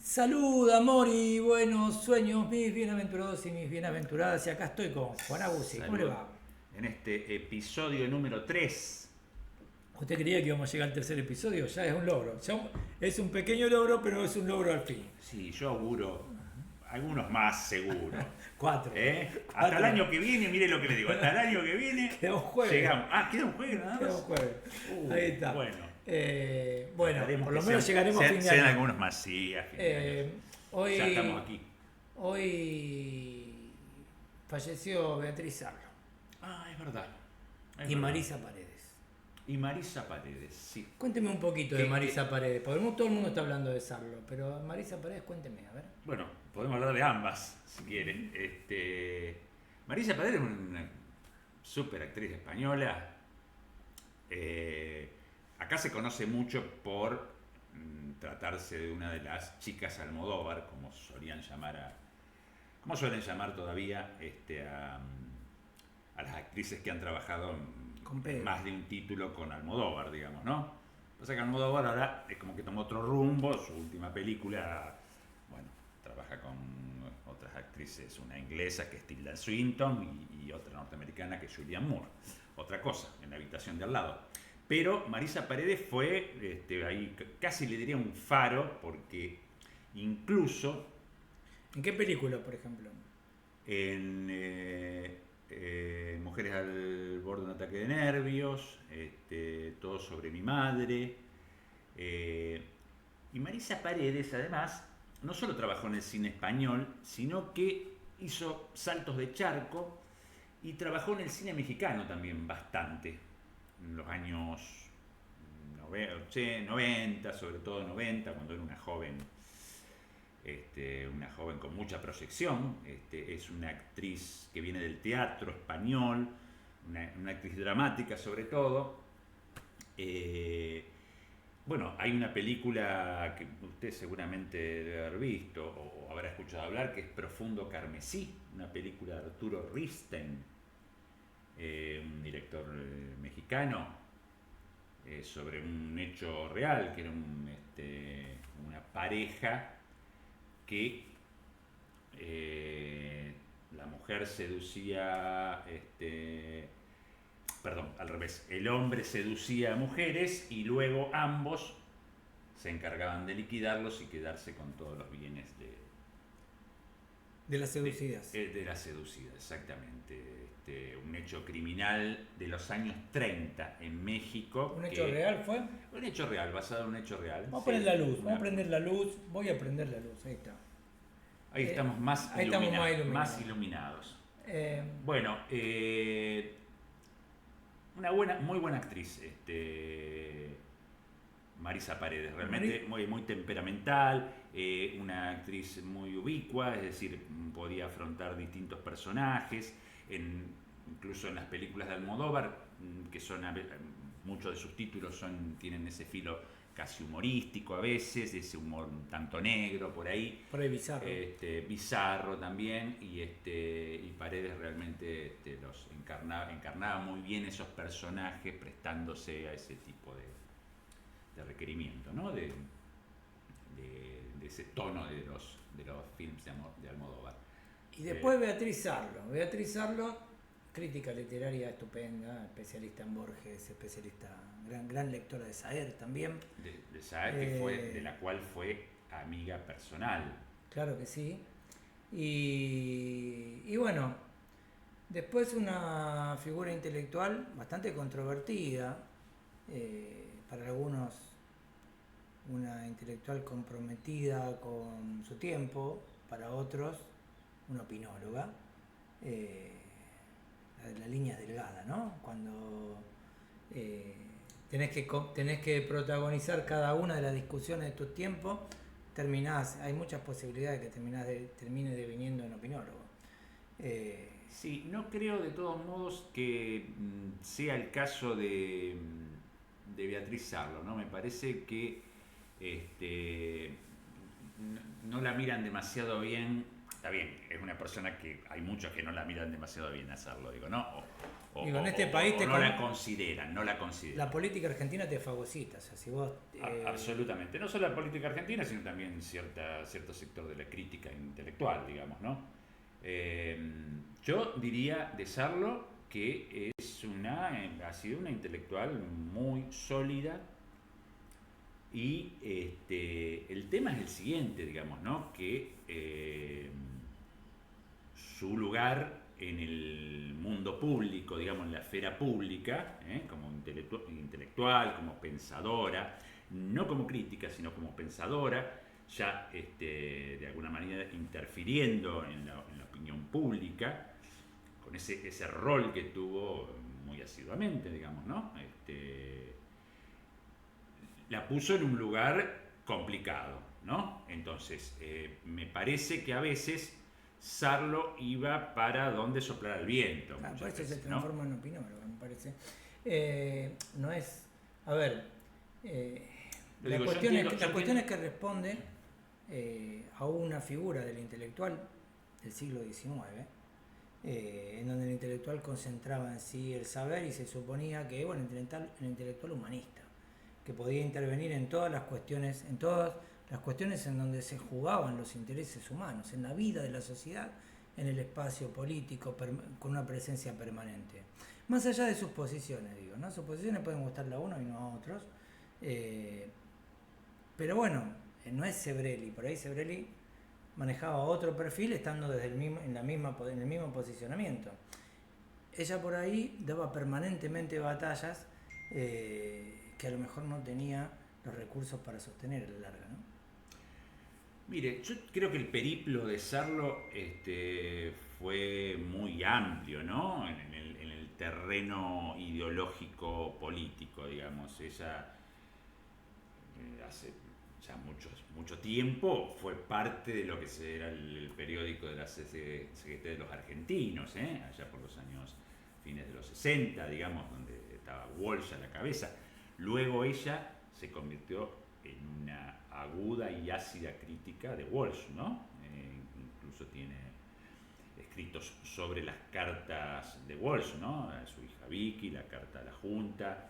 Salud, amor y buenos sueños, mis bienaventurados y mis bienaventuradas. Y acá estoy con Juan Agusí. ¿Cómo le Salud. va? En este episodio número 3. ¿Usted creía que íbamos a llegar al tercer episodio? Ya es un logro. Es un pequeño logro, pero es un logro al fin. Sí, yo auguro algunos más seguro. Cuatro. Hasta el año que viene, mire lo que le digo, hasta el año que viene Queda un jueves. llegamos. Ah, queda un jueves nada Queda un más. jueves. Ahí está. Bueno, Bueno, trataremos por lo que menos llegaremos a fin de sean año. algunos más, sí, a fin de año. Hoy, Ya estamos aquí. hoy falleció Beatriz Sarlo Ah, es verdad. es y verdad. Marisa Paredes. Y Marisa Paredes, sí. Cuénteme un poquito de Que- Marisa Paredes, porque todo el mundo está hablando de Sarlo, pero Marisa Paredes, cuénteme, a ver. Bueno, podemos hablar de ambas, si quieren. Marisa Paredes es una súper actriz española. Acá se conoce mucho por tratarse de una de las chicas Almodóvar, como suelen llamar todavía a las actrices que han trabajado Con en Pedro. más de un título con Almodóvar, digamos, ¿no? Pasa que Almodóvar ahora es como que tomó otro rumbo, su última película, bueno, trabaja con otras actrices, una inglesa que es Tilda Swinton y otra norteamericana que es Julianne Moore. Otra cosa, en la habitación de al lado. Pero Marisa Paredes fue, ahí casi le diría un faro, porque incluso ¿En qué película, por ejemplo? en Mujeres al borde de un ataque de nervios, Todo sobre mi madre. Y Marisa Paredes, además, no solo trabajó en el cine español, sino que hizo saltos de charco y trabajó en el cine mexicano también bastante, en los años 90, sobre todo 90, cuando era una joven con mucha proyección. Es una actriz que viene del teatro español, una actriz dramática sobre todo. Bueno, hay una película que usted seguramente debe haber visto o habrá escuchado hablar, que es Profundo Carmesí, una película de Arturo Ripstein, un director mexicano, sobre un hecho real, que era una pareja que la mujer seducía, perdón, al revés, el hombre seducía a mujeres y luego ambos se encargaban de liquidarlos y quedarse con todos los bienes De las seducidas. de la seducida, exactamente. Un hecho criminal de los años 30 en México. ¿Un hecho real fue? Un hecho real, basado en un hecho real. Vamos a Sí, prender la luz, vamos a prender la luz, voy a prender la luz, ahí está. Ahí estamos más ahí estamos más iluminados. más iluminados. Eh, Bueno, muy buena actriz, Marisa Paredes, realmente muy temperamental, una actriz muy ubicua, es decir, podía afrontar distintos personajes, incluso en las películas de Almodóvar, que muchos de sus títulos tienen ese filo casi humorístico a veces, ese humor un tanto negro por ahí. por ahí bizarro. Bizarro también, y Paredes realmente los encarnaba muy bien esos personajes, prestándose a ese tipo de requerimiento, ¿no? De ese tono de los films de Almodóvar. Y después Beatriz Sarlo, crítica literaria estupenda, especialista en Borges, gran lectora de Saer también. De Saer, de la cual fue amiga personal. Claro que sí. Y bueno, después una figura intelectual bastante controvertida, para algunos una intelectual comprometida con su tiempo, para otros una opinóloga. La línea es delgada, ¿no? Cuando tenés que protagonizar cada una de las discusiones de tu tiempo, hay muchas posibilidades de que termine deviniendo en opinólogo. Sí, no creo de todos modos que sea el caso de Beatriz Sarlo, ¿no? Me parece que no la miran demasiado bien está bien, es una persona que hay muchos que no la miran demasiado bien hacerlo, digo, ¿no? Digo, en este país no la consideran, no la consideran. La política argentina te fagocita, o sea, si vos... Absolutamente, no solo la política argentina, sino también cierto sector de la crítica intelectual, digamos, ¿no? Yo diría de Sarlo que ha sido una intelectual muy sólida y el tema es el siguiente, digamos, ¿no? Que su lugar en el mundo público, digamos, en la esfera pública, como intelectual, como pensadora, no como crítica, sino como pensadora, ya de alguna manera interfiriendo en la opinión pública, con ese rol que tuvo muy asiduamente, digamos, ¿no? La puso en un lugar complicado, ¿no? Entonces, me parece que a veces Sarlo iba para donde soplara el viento. Por eso se ¿no? transforma en opinólogo, me parece. No es... A ver, la cuestión es que responde a una figura del intelectual del siglo XIX, en donde el intelectual concentraba en sí el saber y se suponía que, bueno, el intelectual humanista, que podía intervenir en todas las cuestiones en donde se jugaban los intereses humanos, en la vida de la sociedad, en el espacio político, con una presencia permanente. Más allá de sus posiciones, digo, ¿no? Sus posiciones pueden gustarle a uno y no a otros. Pero bueno, no es Sebrelli, por ahí Sebrelli manejaba otro perfil estando en el mismo posicionamiento. Ella por ahí daba permanentemente batallas que a lo mejor no tenía los recursos para sostener a la larga, ¿no? Mire, yo creo que el periplo de Sarlo fue muy amplio, ¿no? En el terreno ideológico político, digamos. Ella hace ya mucho tiempo fue parte de lo que era el periódico de la CGT de los argentinos, allá por los años fines de los 60, digamos, donde estaba Walsh a la cabeza. Luego ella se convirtió en una aguda y ácida crítica de Walsh, ¿no? Incluso tiene escritos sobre las cartas de Walsh, ¿no? A su hija Vicky, la carta a la Junta,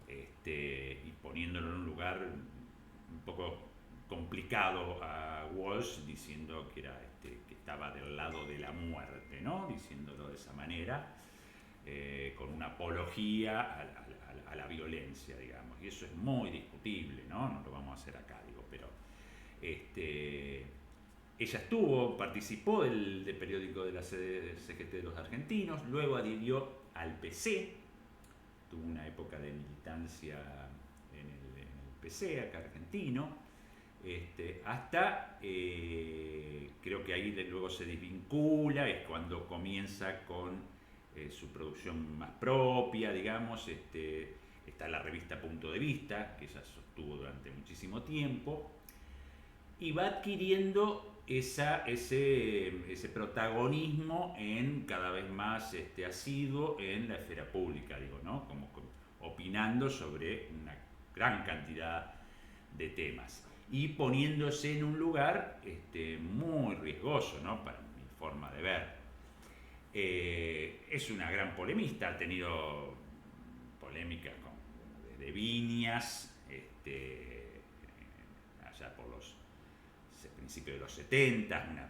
y poniéndolo en un lugar un poco complicado a Walsh, diciendo que estaba del lado de la muerte, ¿no? Diciéndolo de esa manera, con una apología a la violencia, digamos, y eso es muy discutible, ¿no? No lo vamos a hacer acá, digo, pero ella participó del periódico de la CGT de los argentinos, luego adhirió al PC, tuvo una época de militancia en el PC acá argentino, hasta creo que ahí luego se desvincula, es cuando comienza con su producción más propia, digamos, está la revista Punto de Vista, que ella sostuvo durante muchísimo tiempo, y va adquiriendo ese protagonismo cada vez más asiduo en la esfera pública, digo, ¿no? Como opinando sobre una gran cantidad de temas y poniéndose en un lugar muy riesgoso, ¿no? Para mi forma de ver. Es una gran polemista, ha tenido polémicas desde Viñas, allá por los principios de los 70, unas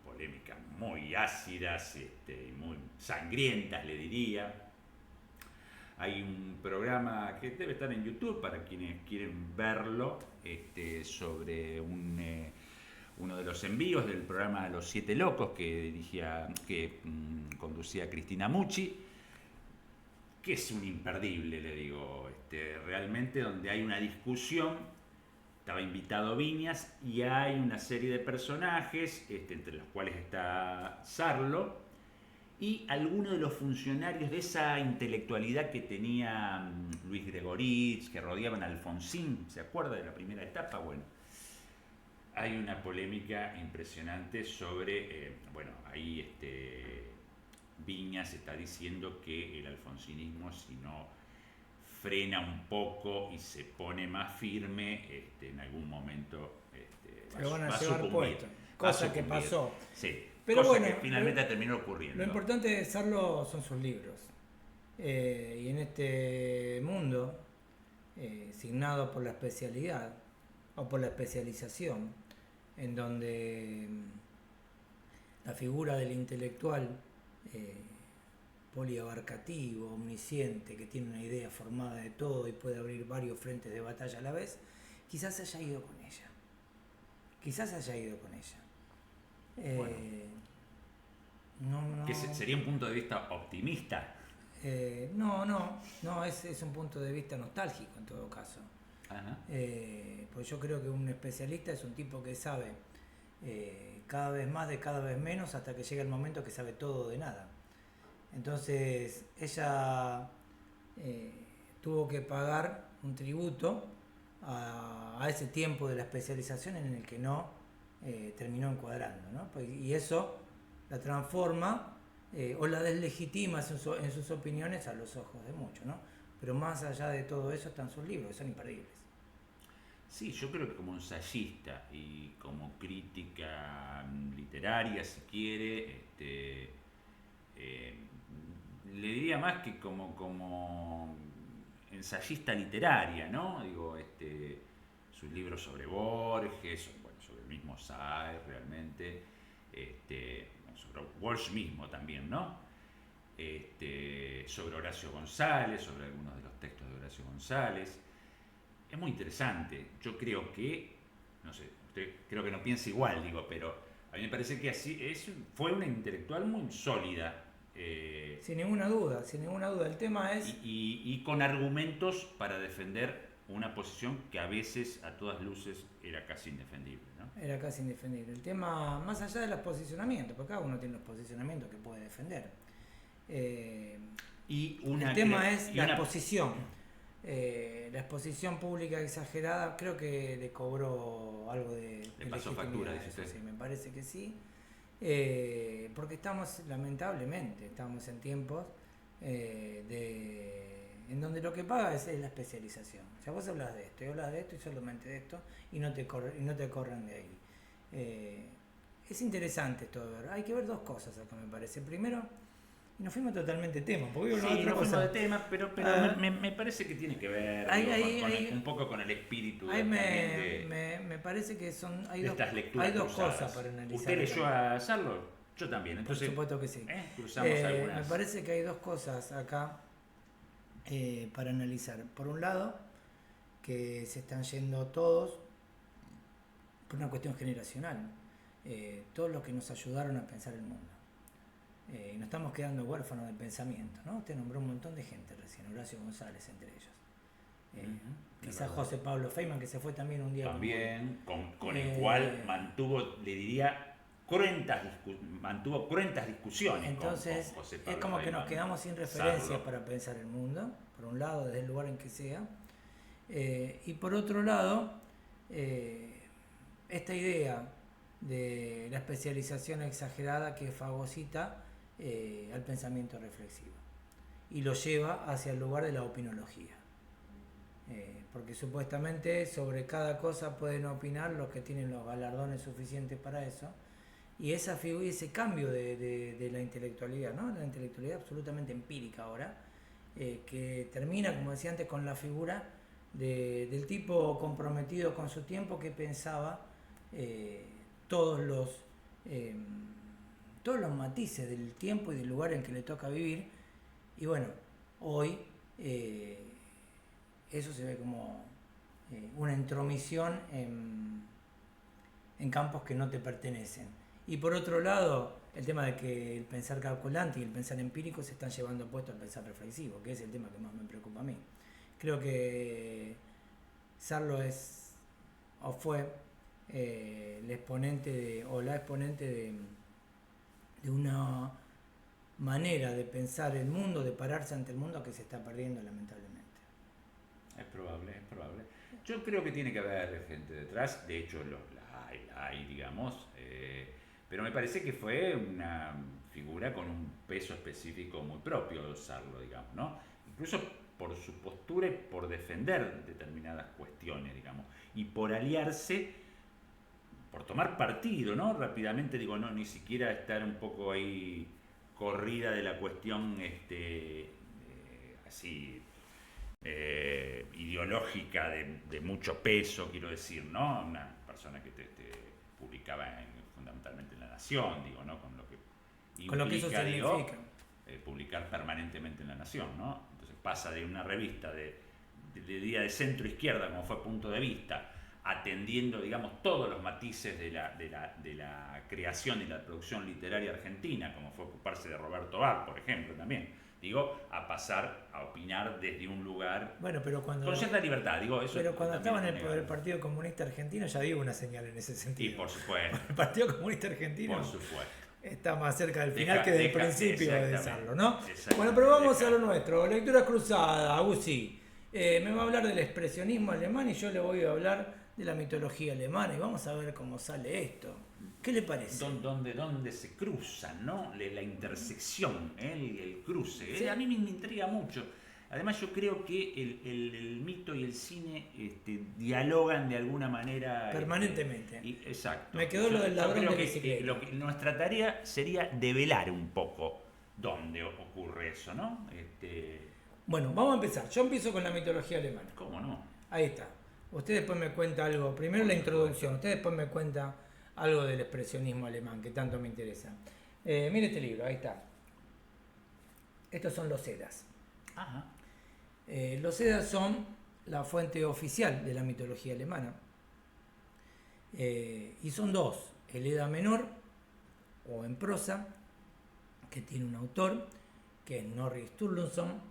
polémicas muy ácidas y muy sangrientas, le diría. Hay un programa que debe estar en YouTube para quienes quieren verlo, sobre uno de los envíos del programa Los Siete Locos que conducía Cristina Mucci, que es un imperdible, le digo, realmente, donde hay una discusión. Estaba invitado Viñas y hay una serie de personajes, entre los cuales está Sarlo, y algunos de los funcionarios de esa intelectualidad que tenía Luis Gregorich, que rodeaban a Alfonsín, ¿se acuerda de la primera etapa? Bueno, hay una polémica impresionante sobre, ahí Viñas está diciendo que el alfonsinismo, si no frena un poco y se pone más firme, en algún momento va a sucumbir. cosa que pasó. Sí, Pero cosa bueno, que finalmente terminó ocurriendo. Lo importante de Sarlo son sus libros. Y en este mundo, signado por la especialidad o por la especialización, en donde la figura del intelectual poliabarcativo, omnisciente, que tiene una idea formada de todo y puede abrir varios frentes de batalla a la vez, quizás se haya ido con ella. Quizás se haya ido con ella. Bueno. No, ¿Que sería un punto de vista optimista? No, es un punto de vista nostálgico en todo caso. Ajá. Pues yo creo que un especialista es un tipo que sabe cada vez más de cada vez menos hasta que llega el momento que sabe todo de nada. Entonces ella tuvo que pagar un tributo a ese tiempo de la especialización en el que no terminó encuadrando, ¿no? Pues, y eso la transforma o la deslegitima en sus opiniones a los ojos de muchos, ¿no? Pero más allá de todo eso están sus libros, que son imperdibles. Sí, yo creo que como ensayista y como crítica literaria, si quiere, le diría más que como ensayista literaria, ¿no? Digo, sus libros sobre Borges, bueno, sobre el mismo Saer realmente, sobre Walsh mismo también, ¿no? Sobre Horacio González, sobre algunos de los textos de Horacio González. Es muy interesante. Yo creo que, no sé, usted creo que no piensa igual, digo, pero a mí me parece que así fue una intelectual muy sólida. Sin ninguna duda, sin ninguna duda. El tema es... Y con argumentos para defender una posición que a veces, a todas luces, era casi indefendible, ¿no? Era casi indefendible. El tema, más allá de los posicionamientos, porque cada uno tiene los posicionamientos que puede defender. El tema es la exposición. La exposición pública exagerada, creo que le cobró algo de le pasó factura, dice usted. Sí, me parece que sí. Porque lamentablemente, estamos en tiempos en donde lo que paga es la especialización. O sea, vos hablas de esto y solamente de esto y no te corren de ahí. Es interesante esto de ver. Hay que ver dos cosas acá, me parece. Primero, y nos fuimos totalmente de tema, porque sí, nos fuimos de tema, pero me parece que tiene que ver un poco con el espíritu me parece que hay dos cosas para analizar. ¿Usted leyó a Sarlo? Yo también, entonces... Por supuesto que sí. Cruzamos algunas... Me parece que hay dos cosas acá para analizar. Por un lado, que se están yendo todos por una cuestión generacional. Todos los que nos ayudaron a pensar el mundo. Nos estamos quedando huérfanos de pensamiento, ¿no? Usted nombró un montón de gente recién, Horacio González entre ellos. Quizás José Pablo Feynman, que se fue también un día. También, con el cual mantuvo, le diría, mantuvo cruentas discusiones. Entonces, con José Pablo es como Feynman, que nos quedamos sin referencias Sarlo. para pensar el mundo, por un lado, desde el lugar en que sea. Y por otro lado, esta idea de la especialización exagerada que fagocita al pensamiento reflexivo y lo lleva hacia el lugar de la opinología, porque supuestamente sobre cada cosa pueden opinar los que tienen los galardones suficientes para eso, y ese cambio de la intelectualidad, ¿no? La intelectualidad absolutamente empírica ahora, que termina, como decía antes, con la figura del tipo comprometido con su tiempo que pensaba todos los matices del tiempo y del lugar en que le toca vivir. Y bueno, hoy eso se ve como una intromisión en campos que no te pertenecen. Y por otro lado, el tema de que el pensar calculante y el pensar empírico se están llevando puesto al pensar reflexivo, que es el tema que más me preocupa a mí. Creo que Sarlo fue el exponente la exponente de una manera de pensar el mundo, de pararse ante el mundo que se está perdiendo lamentablemente. Es probable. Yo creo que tiene que haber gente detrás, de hecho la hay, digamos, pero me parece que fue una figura con un peso específico muy propio de Sarlo, digamos, ¿no? Incluso por su postura y por defender determinadas cuestiones, digamos, y por aliarse por tomar partido, ¿no? Rápidamente, digo, no, ni siquiera estar un poco ahí corrida de la cuestión así ideológica de mucho peso, quiero decir, ¿no? Una persona que publicaba fundamentalmente en La Nación, digo, ¿no? Con lo que implica, Con lo que eso significa. Publicar permanentemente en La Nación, ¿no? Entonces pasa de una revista de día de centro izquierda, como fue Punto de Vista, atendiendo, digamos, todos los matices de la creación y la producción literaria argentina, como fue ocuparse de Roberto Bar, por ejemplo, también, digo, a pasar a opinar desde un lugar con cierta libertad, digo, eso. Pero cuando estaba en el Partido Comunista Argentino ya dio una señal en ese sentido. Y por supuesto. El Partido Comunista Argentino, por supuesto, está más cerca del final que del principio de serlo, ¿no? Exactamente. Bueno, pero vamos a lo nuestro. Lecturas cruzadas, Agusí. Me va a hablar del expresionismo alemán y yo le voy a hablar de la mitología alemana y vamos a ver cómo sale esto. ¿Qué le parece? ¿Dónde se cruzan, ¿no? La intersección, el cruce. Sí. A mí me intriga mucho. Además, yo creo que el mito y el cine dialogan de alguna manera. Permanentemente. Exacto. Me quedó lo del ladrón de que, bicicleta. nuestra tarea sería develar un poco dónde ocurre eso, ¿no? Bueno, vamos a empezar. Yo empiezo con la mitología alemana. ¿Cómo no? Ahí está. Usted después me cuenta algo. Primero la introducción. Usted después me cuenta algo del expresionismo alemán, que tanto me interesa. Mire este libro, ahí está. Estos son los Eddas. Ajá. Los Eddas son la fuente oficial de la mitología alemana. Y son dos. El Edda menor, o en prosa, que tiene un autor, que es Snorri Sturluson,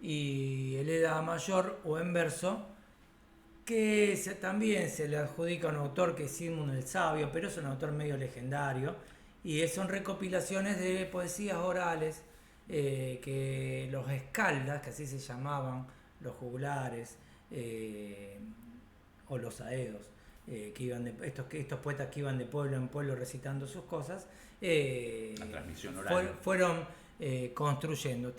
y el Edda mayor, o en verso, que también se le adjudica a un autor que es Sigmund el Sabio, pero es un autor medio legendario, y son recopilaciones de poesías orales que los escaldas, que así se llamaban, los juglares o los aedos, que iban estos poetas que iban de pueblo en pueblo recitando sus cosas, la transmisión oral. fueron construyendo.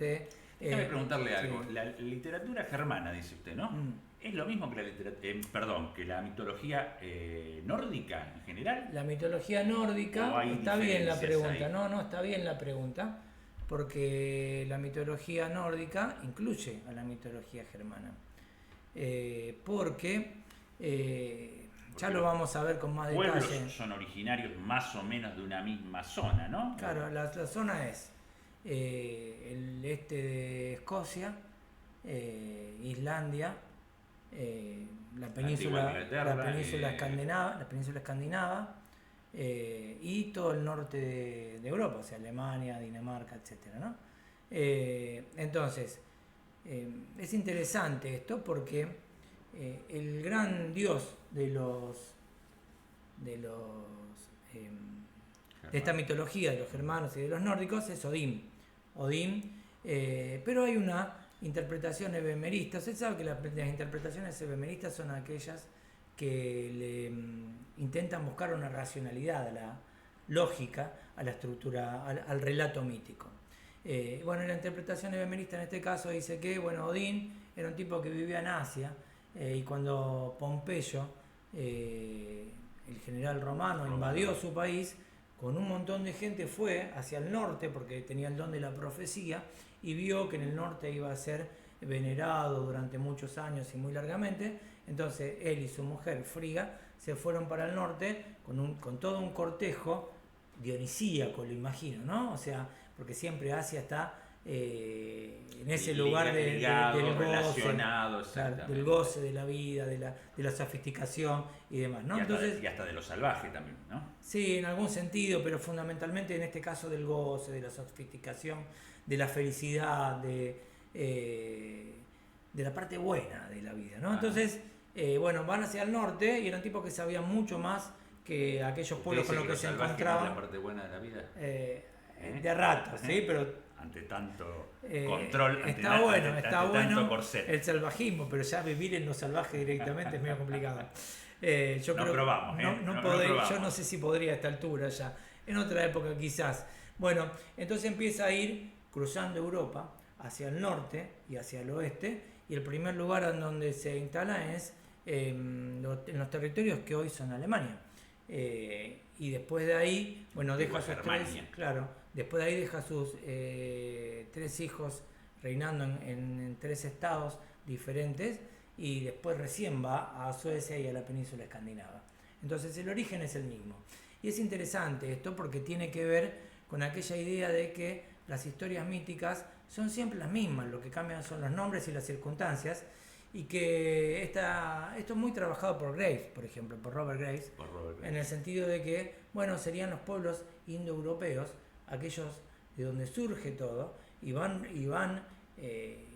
Déjame preguntarle algo. La literatura germana, dice usted, ¿no? ¿Es lo mismo que que la mitología nórdica en general? La mitología nórdica, está bien la pregunta, ahí? no, está bien la pregunta, porque la mitología nórdica incluye a la mitología germana. Porque ya lo vamos a ver con más detalle. Pueblos son originarios más o menos de una misma zona, ¿no? Claro, la zona es el este de Escocia, Islandia, la península escandinava, y todo el norte de Europa, o sea, Alemania, Dinamarca, etcétera, ¿no? Entonces, es interesante esto porque el gran dios de esta mitología de los germanos y de los nórdicos es Odín, pero hay una interpretación ebemerista. Usted sabe que las interpretaciones ebemeristas son aquellas que intentan buscar una racionalidad a la lógica, a la estructura, al relato mítico. Bueno, la interpretación ebemerista en este caso dice que, bueno, Odín era un tipo que vivía en Asia, y cuando Pompeyo, el general romano, invadió su país, con un montón de gente fue hacia el norte porque tenía el don de la profecía y vio que en el norte iba a ser venerado durante muchos años y muy largamente. Entonces él y su mujer Frigga se fueron para el norte con todo un cortejo dionisíaco, lo imagino, ¿no? O sea, porque siempre Asia está en ese lugar del goce de la vida, de la sofisticación y demás, ¿no? Y hasta de lo salvaje también, ¿no? Sí, en algún sentido, pero fundamentalmente en este caso del goce, de la sofisticación, de la felicidad, de la parte buena de la vida, ¿no? Entonces, bueno, van hacia el norte y eran tipos que sabían mucho más que aquellos pueblos con los que se encontraban. ¿La parte buena de la vida? De rato, sí, pero ante tanto control, está bueno tanto corset. El salvajismo, pero ya vivir en lo salvaje directamente es medio complicado. Yo no sé si podría a esta altura ya, en otra época quizás. Bueno, entonces empieza a ir cruzando Europa hacia el norte y hacia el oeste, y el primer lugar en donde se instala es en los territorios que hoy son Alemania. y después de ahí, bueno, Tipo deja sus Germania. claro, después de ahí deja sus 3 hijos reinando en 3 estados diferentes y después recién va a Suecia y a la península escandinava. Entonces el origen es el mismo. Y es interesante esto porque tiene que ver con aquella idea de que las historias míticas son siempre las mismas, lo que cambian son los nombres y las circunstancias, y que esto es muy trabajado por Graves, por ejemplo, por Robert Graves, en el sentido de que, bueno, serían los pueblos indoeuropeos, aquellos de donde surge todo, y van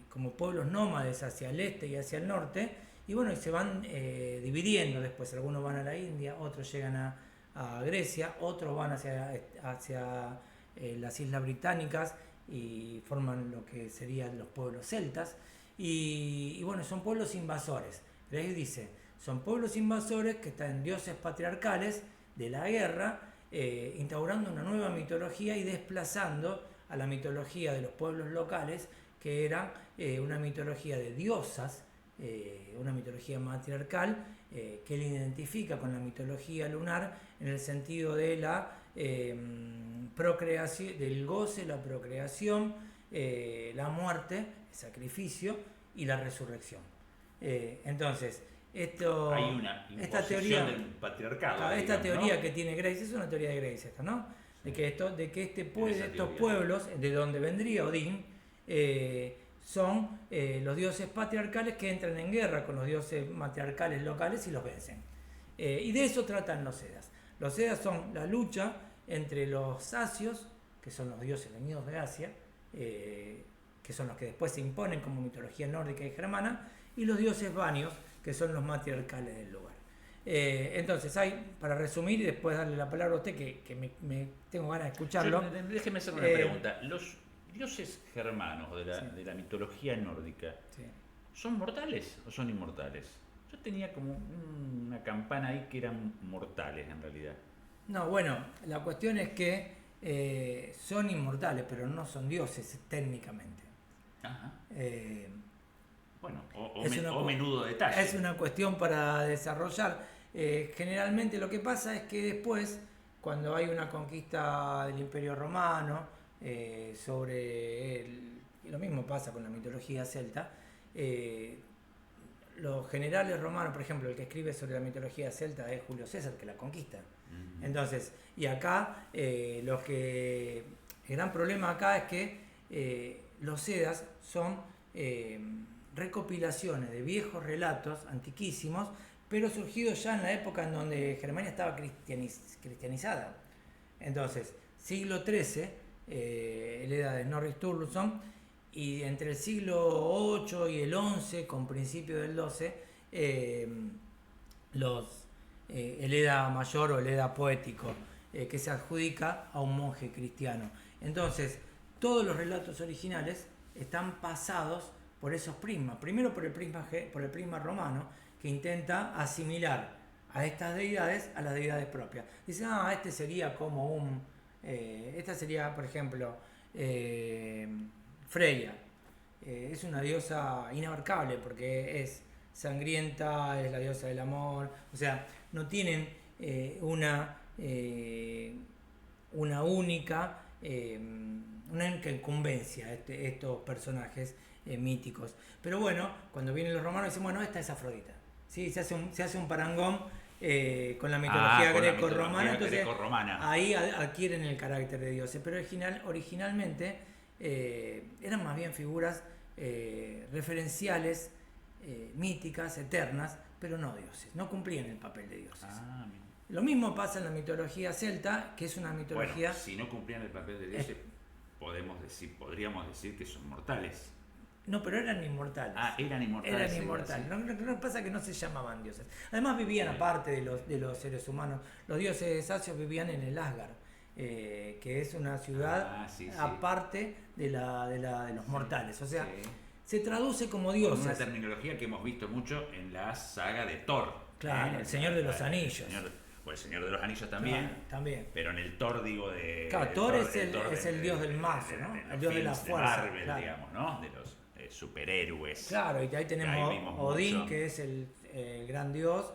como pueblos nómades hacia el este y hacia el norte, y bueno, y se van dividiendo después. Algunos van a la India, otros llegan a Grecia, otros van hacia las Islas Británicas y forman lo que serían los pueblos celtas. Y bueno, son pueblos invasores. Graves dice, son pueblos invasores que están dioses patriarcales de la guerra, instaurando una nueva mitología y desplazando a la mitología de los pueblos locales, que era una mitología de diosas, una mitología matriarcal, que él identifica con la mitología lunar en el sentido de la procreación, del goce, la procreación, la muerte, el sacrificio y la resurrección. Entonces, hay una esta teoría del patriarcado. esta digamos, teoría ¿no? que tiene Graves es una teoría de Graves, esta, ¿no? De que estos teoría. pueblos, de donde vendría Odín, son los dioses patriarcales que entran en guerra con los dioses matriarcales locales y los vencen. Y de eso tratan los Edas. Los Edas son la lucha entre los asios, que son los dioses venidos de Asia, que son los que después se imponen como mitología nórdica y germana, y los dioses vanios, que son los matriarcales del lugar. Entonces, para resumir y después darle la palabra a usted, que me tengo ganas de escucharlo. Déjeme hacer una pregunta. ¿Los dioses germanos Sí. de la mitología nórdica Sí. son mortales o son inmortales? Yo tenía como una campana ahí que eran mortales en realidad. No, bueno, la cuestión es que son inmortales, pero no son dioses técnicamente. Ajá. Bueno, o menudo detalle. Es una cuestión para desarrollar. Generalmente lo que pasa es que después, cuando hay una conquista del Imperio Romano, y lo mismo pasa con la mitología celta, los generales romanos, por ejemplo, el que escribe sobre la mitología celta es Julio César, que la conquista. Ujú. Entonces, y acá, el gran problema acá es que los Edas son recopilaciones de viejos relatos antiquísimos, pero surgidos ya en la época en donde Germania estaba cristianizada. Entonces, siglo XIII, el Edda de Snorri Sturluson, y entre el siglo VIII y el XI, con principio del XII, el Edda mayor o el Edda poético, que se adjudica a un monje cristiano. Entonces, todos los relatos originales están pasados por esos prismas. Primero por el prisma romano, que intenta asimilar a estas deidades a las deidades propias. Dicen, este sería como esta sería, por ejemplo, Freya. Es una diosa inabarcable porque es sangrienta, es la diosa del amor. O sea, no tienen una única incumbencia estos personajes míticos. Pero bueno, cuando vienen los romanos dicen, bueno, esta es Afrodita. ¿Sí? Se hace un parangón con la mitología greco-romana, entonces greco-romana. ahí adquieren el carácter de dioses. Pero originalmente eran más bien figuras referenciales, míticas, eternas, pero no dioses. No cumplían el papel de dioses. Lo mismo pasa en la mitología celta, que es una mitología... Bueno, si no cumplían el papel de dioses, podríamos decir que son mortales. No, pero eran inmortales. Eran inmortales. Eran inmortales. Lo que pasa es que no se llamaban dioses. Además vivían aparte de los seres humanos. Los dioses asios vivían en el Asgard, que es una ciudad aparte de los mortales. O sea, se traduce como dioses. Con una terminología que hemos visto mucho en la saga de Thor. Claro, el Señor de los Anillos. El Señor de los Anillos también. Claro, también. Pero en el Thor, digo, de... Claro, Thor es el dios del mazo, ¿no? El dios de la fuerza. De Marvel, digamos, ¿no? De los superhéroes. Claro, y ahí tenemos Odín, que es el gran dios,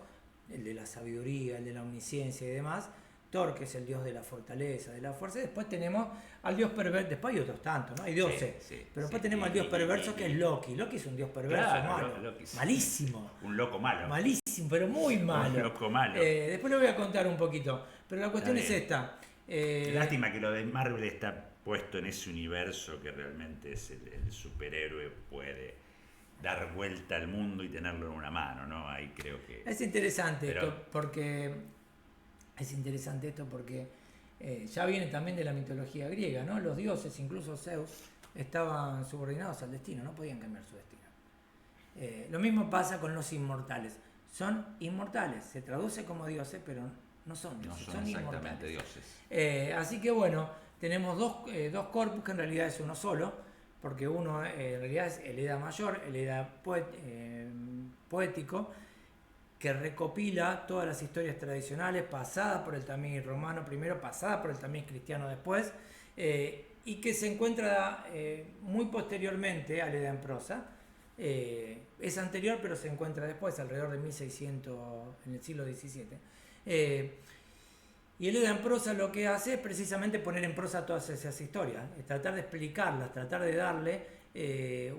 el de la sabiduría, el de la omnisciencia y demás. Thor, que es el dios de la fortaleza, de la fuerza. Y después tenemos al dios perverso. Después hay otros tantos, ¿no? Hay dioses. Pero después tenemos al dios perverso, que es Loki. Loki es un dios perverso, claro, malo. Loki, sí. Malísimo. Un loco malo. Malísimo, pero muy malo. Un loco malo. Después le voy a contar un poquito. Pero la cuestión es esta. Lástima que lo de Marvel está puesto en ese universo que realmente es el superhéroe puede dar vuelta al mundo y tenerlo en una mano, ¿no? Ahí creo que... Es interesante esto porque... Es interesante esto porque ya viene también de la mitología griega, ¿no? Los dioses, incluso Zeus, estaban subordinados al destino, no podían cambiar su destino. Lo mismo pasa con los inmortales. Son inmortales, se traduce como dioses, pero no son dioses, no son exactamente inmortales. Dioses. Así que bueno, tenemos dos corpus que en realidad es uno solo, porque uno en realidad es el Edda Mayor, el Edda poético, que recopila todas las historias tradicionales, pasadas por el tamiz romano primero, pasadas por el tamiz cristiano después, y que se encuentra muy posteriormente al Edda en prosa. Es anterior, pero se encuentra después, alrededor de 1600, en el siglo XVII. Y el Edda en prosa lo que hace es precisamente poner en prosa todas esas historias, tratar de explicarlas, tratar de darle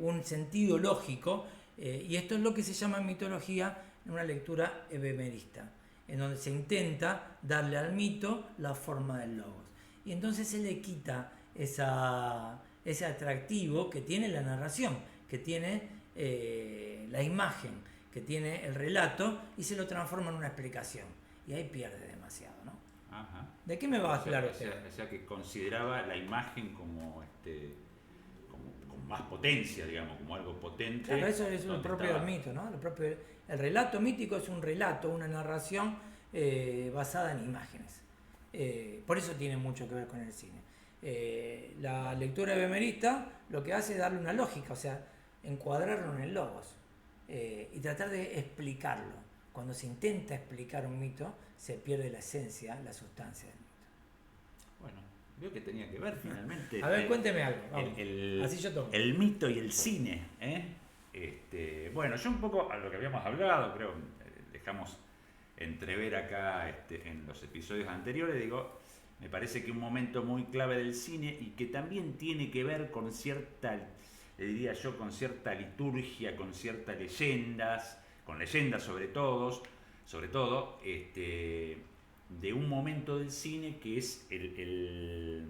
un sentido lógico, y esto es lo que se llama en mitología una lectura ebemerista, en donde se intenta darle al mito la forma del logos. Y entonces se le quita ese atractivo que tiene la narración, que tiene la imagen, que tiene el relato, y se lo transforma en una explicación. Y ahí pierde demasiado, ¿no? Ajá. ¿De qué me va a hablar usted? O sea, que consideraba la imagen como con más potencia, digamos, como algo potente. Claro, eso es lo propio del mito, ¿no? El relato mítico es un relato, una narración basada en imágenes. Por eso tiene mucho que ver con el cine. La lectura ebemerista lo que hace es darle una lógica, o sea, encuadrarlo en el logos y tratar de explicarlo. Cuando se intenta explicar un mito, se pierde la esencia, la sustancia del mito. Bueno, veo que tenía que ver finalmente. A ver, cuénteme algo. Así yo tomo. El mito y el cine. Bueno, yo un poco a lo que habíamos hablado, creo, dejamos entrever acá en los episodios anteriores, digo, me parece que un momento muy clave del cine y que también tiene que ver con cierta, le diría yo, con cierta liturgia, con ciertas leyendas, con leyendas sobre todo, de un momento del cine que es el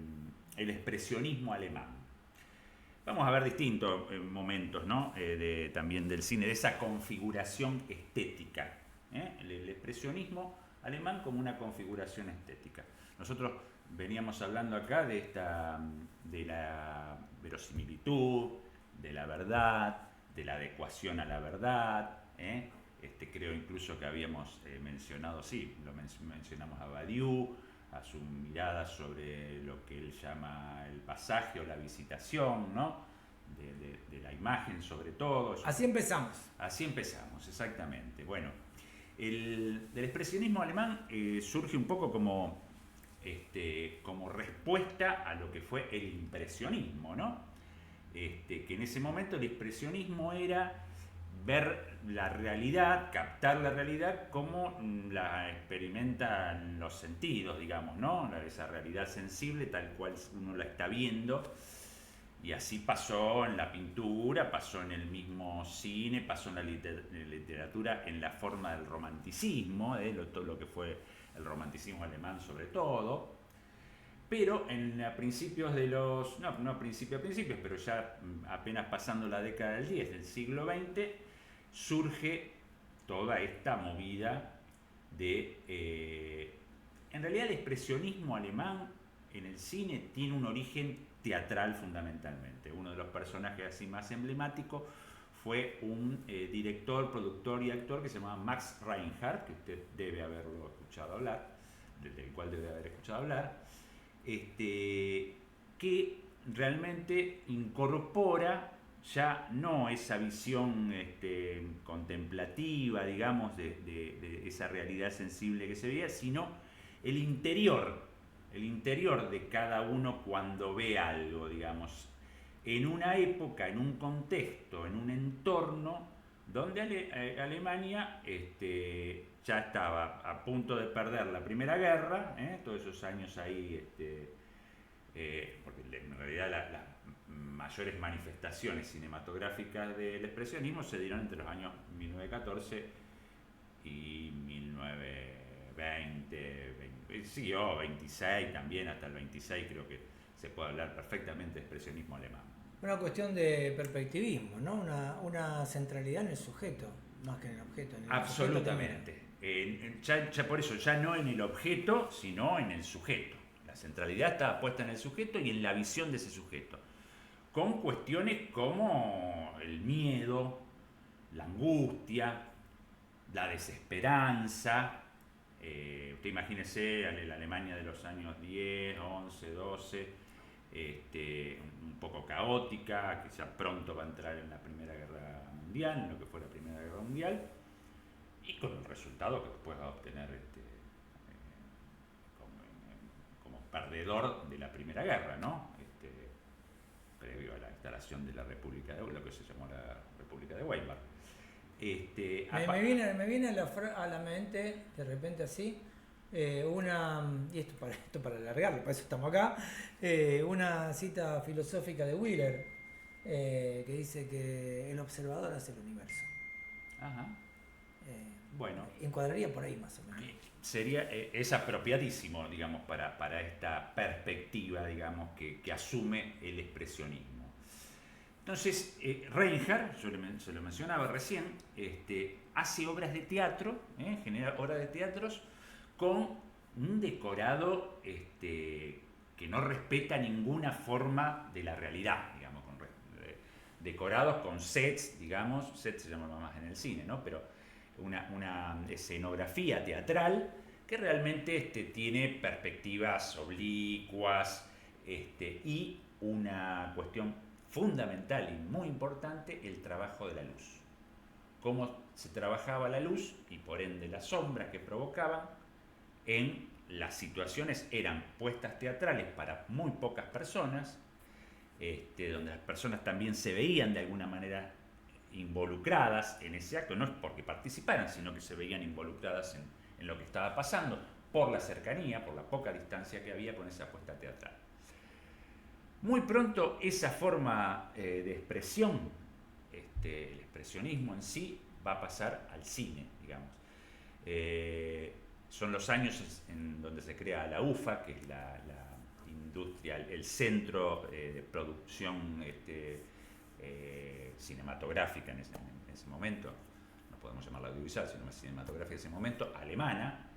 expresionismo alemán. Vamos a ver distintos momentos, ¿no? También del cine, de esa configuración estética. El expresionismo alemán como una configuración estética. Nosotros veníamos hablando acá de la verosimilitud, de la verdad, de la adecuación a la verdad. Creo incluso que habíamos mencionado, mencionamos a Badiou, a su mirada sobre lo que él llama el pasaje o la visitación, ¿no? De la imagen sobre todo. Así empezamos. Así empezamos, exactamente. Bueno, del expresionismo alemán surge un poco como respuesta a lo que fue el impresionismo, ¿no? Que en ese momento el expresionismo era ver la realidad, captar la realidad como la experimentan los sentidos, digamos, ¿no? Esa realidad sensible tal cual uno la está viendo. Y así pasó en la pintura, pasó en el mismo cine, pasó en la literatura, en la forma del romanticismo, todo lo que fue el romanticismo alemán sobre todo. Pero a principios de los... No a principios, pero ya apenas pasando la década del 10 del siglo XX, surge toda esta movida de... en realidad el expresionismo alemán en el cine tiene un origen teatral fundamentalmente. Uno de los personajes así más emblemáticos fue un director, productor y actor que se llamaba Max Reinhardt, que usted debe haberlo escuchado hablar, del cual debe haber escuchado hablar, que realmente incorpora ya no esa visión contemplativa, digamos, de esa realidad sensible que se veía, sino el interior de cada uno cuando ve algo, digamos, en una época, en un contexto, en un entorno donde Alemania ya estaba a punto de perder la Primera Guerra, todos esos años ahí, porque en realidad las mayores manifestaciones cinematográficas del expresionismo se dieron entre los años 1914 y 1920, siguió 26 también, hasta el 26 creo que se puede hablar perfectamente de expresionismo alemán. Una cuestión de perspectivismo, ¿no? Una centralidad en el sujeto, más que en el objeto. En el Absolutamente. Ya por eso, ya no en el objeto, sino en el sujeto. La centralidad estaba puesta en el sujeto y en la visión de ese sujeto. Con cuestiones como el miedo, la angustia, la desesperanza. Usted imagínese la Alemania de los años 10, 11, 12, un poco caótica, que ya pronto va a entrar en la Primera Guerra Mundial, en lo que fue la Primera Guerra Mundial, y con el resultado que después va a obtener como perdedor de la Primera Guerra, ¿no? Previo a la instalación de la República de lo que se llamó la República de Weimar. Me viene a la mente, de repente así, y esto para alargarlo, para eso estamos acá, una cita filosófica de Wheeler, que dice que el observador hace el universo. Ajá. Bueno. Encuadraría por ahí más o menos. Es apropiadísimo, digamos, para esta perspectiva, digamos, que asume el expresionismo. Entonces, Reinhardt, se lo mencionaba recién, hace obras de teatro, genera obras de teatros con un decorado que no respeta ninguna forma de la realidad, digamos, decorados con sets, digamos, sets se llama más en el cine, ¿no? Pero una escenografía teatral que realmente tiene perspectivas oblicuas y una cuestión fundamental y muy importante, el trabajo de la luz. Cómo se trabajaba la luz y por ende las sombras que provocaban en las situaciones eran puestas teatrales para muy pocas personas, donde las personas también se veían de alguna manera involucradas en ese acto, no es porque participaran, sino que se veían involucradas en lo que estaba pasando por la cercanía, por la poca distancia que había con esa puesta teatral. Muy pronto esa forma de expresión, el expresionismo en sí, va a pasar al cine, digamos. Son los años en donde se crea la UFA, que es la industria, el centro de producción cinematográfica en ese momento, no podemos llamarla audiovisual, sino más cinematográfica en ese momento, alemana,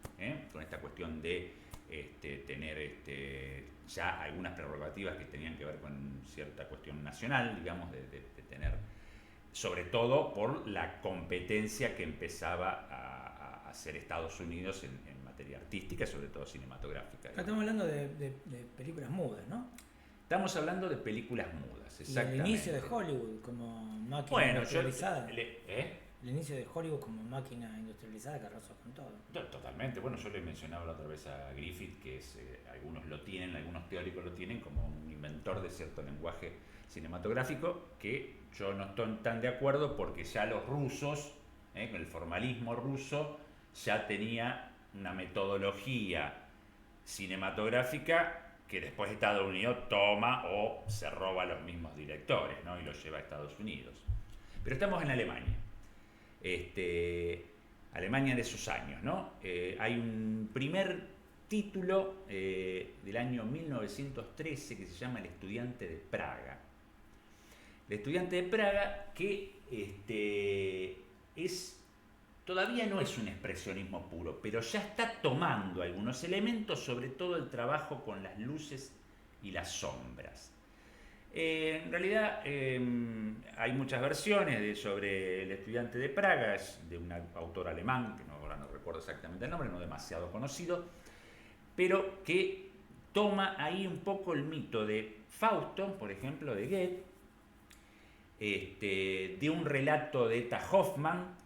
con esta cuestión de tener ya algunas prerrogativas que tenían que ver con cierta cuestión nacional, digamos, de tener, sobre todo por la competencia que empezaba a hacer Estados Unidos en materia artística, sobre todo cinematográfica. Estamos hablando de películas mudas, ¿no? Estamos hablando de películas mudas, exactamente. Y el inicio de Hollywood como máquina industrializada. El inicio de Hollywood como máquina industrializada que arrasó con todo. Totalmente. Bueno, yo le mencionaba la otra vez a Griffith, que algunos lo tienen, algunos teóricos lo tienen como un inventor de cierto lenguaje cinematográfico, que yo no estoy tan de acuerdo porque ya los rusos, con el formalismo ruso, ya tenía una metodología cinematográfica que después Estados Unidos toma o se roba a los mismos directores, ¿no? Y los lleva a Estados Unidos. Pero estamos en Alemania. Alemania de esos años, ¿no? Hay un primer título del año 1913 que se llama El estudiante de Praga. El estudiante de Praga que todavía no es un expresionismo puro, pero ya está tomando algunos elementos, sobre todo el trabajo con las luces y las sombras. En realidad hay muchas versiones sobre el estudiante de Praga, es de un autor alemán, que ahora no recuerdo exactamente el nombre, no demasiado conocido, pero que toma ahí un poco el mito de Fausto, por ejemplo, de Goethe, de un relato de Eta Hoffmann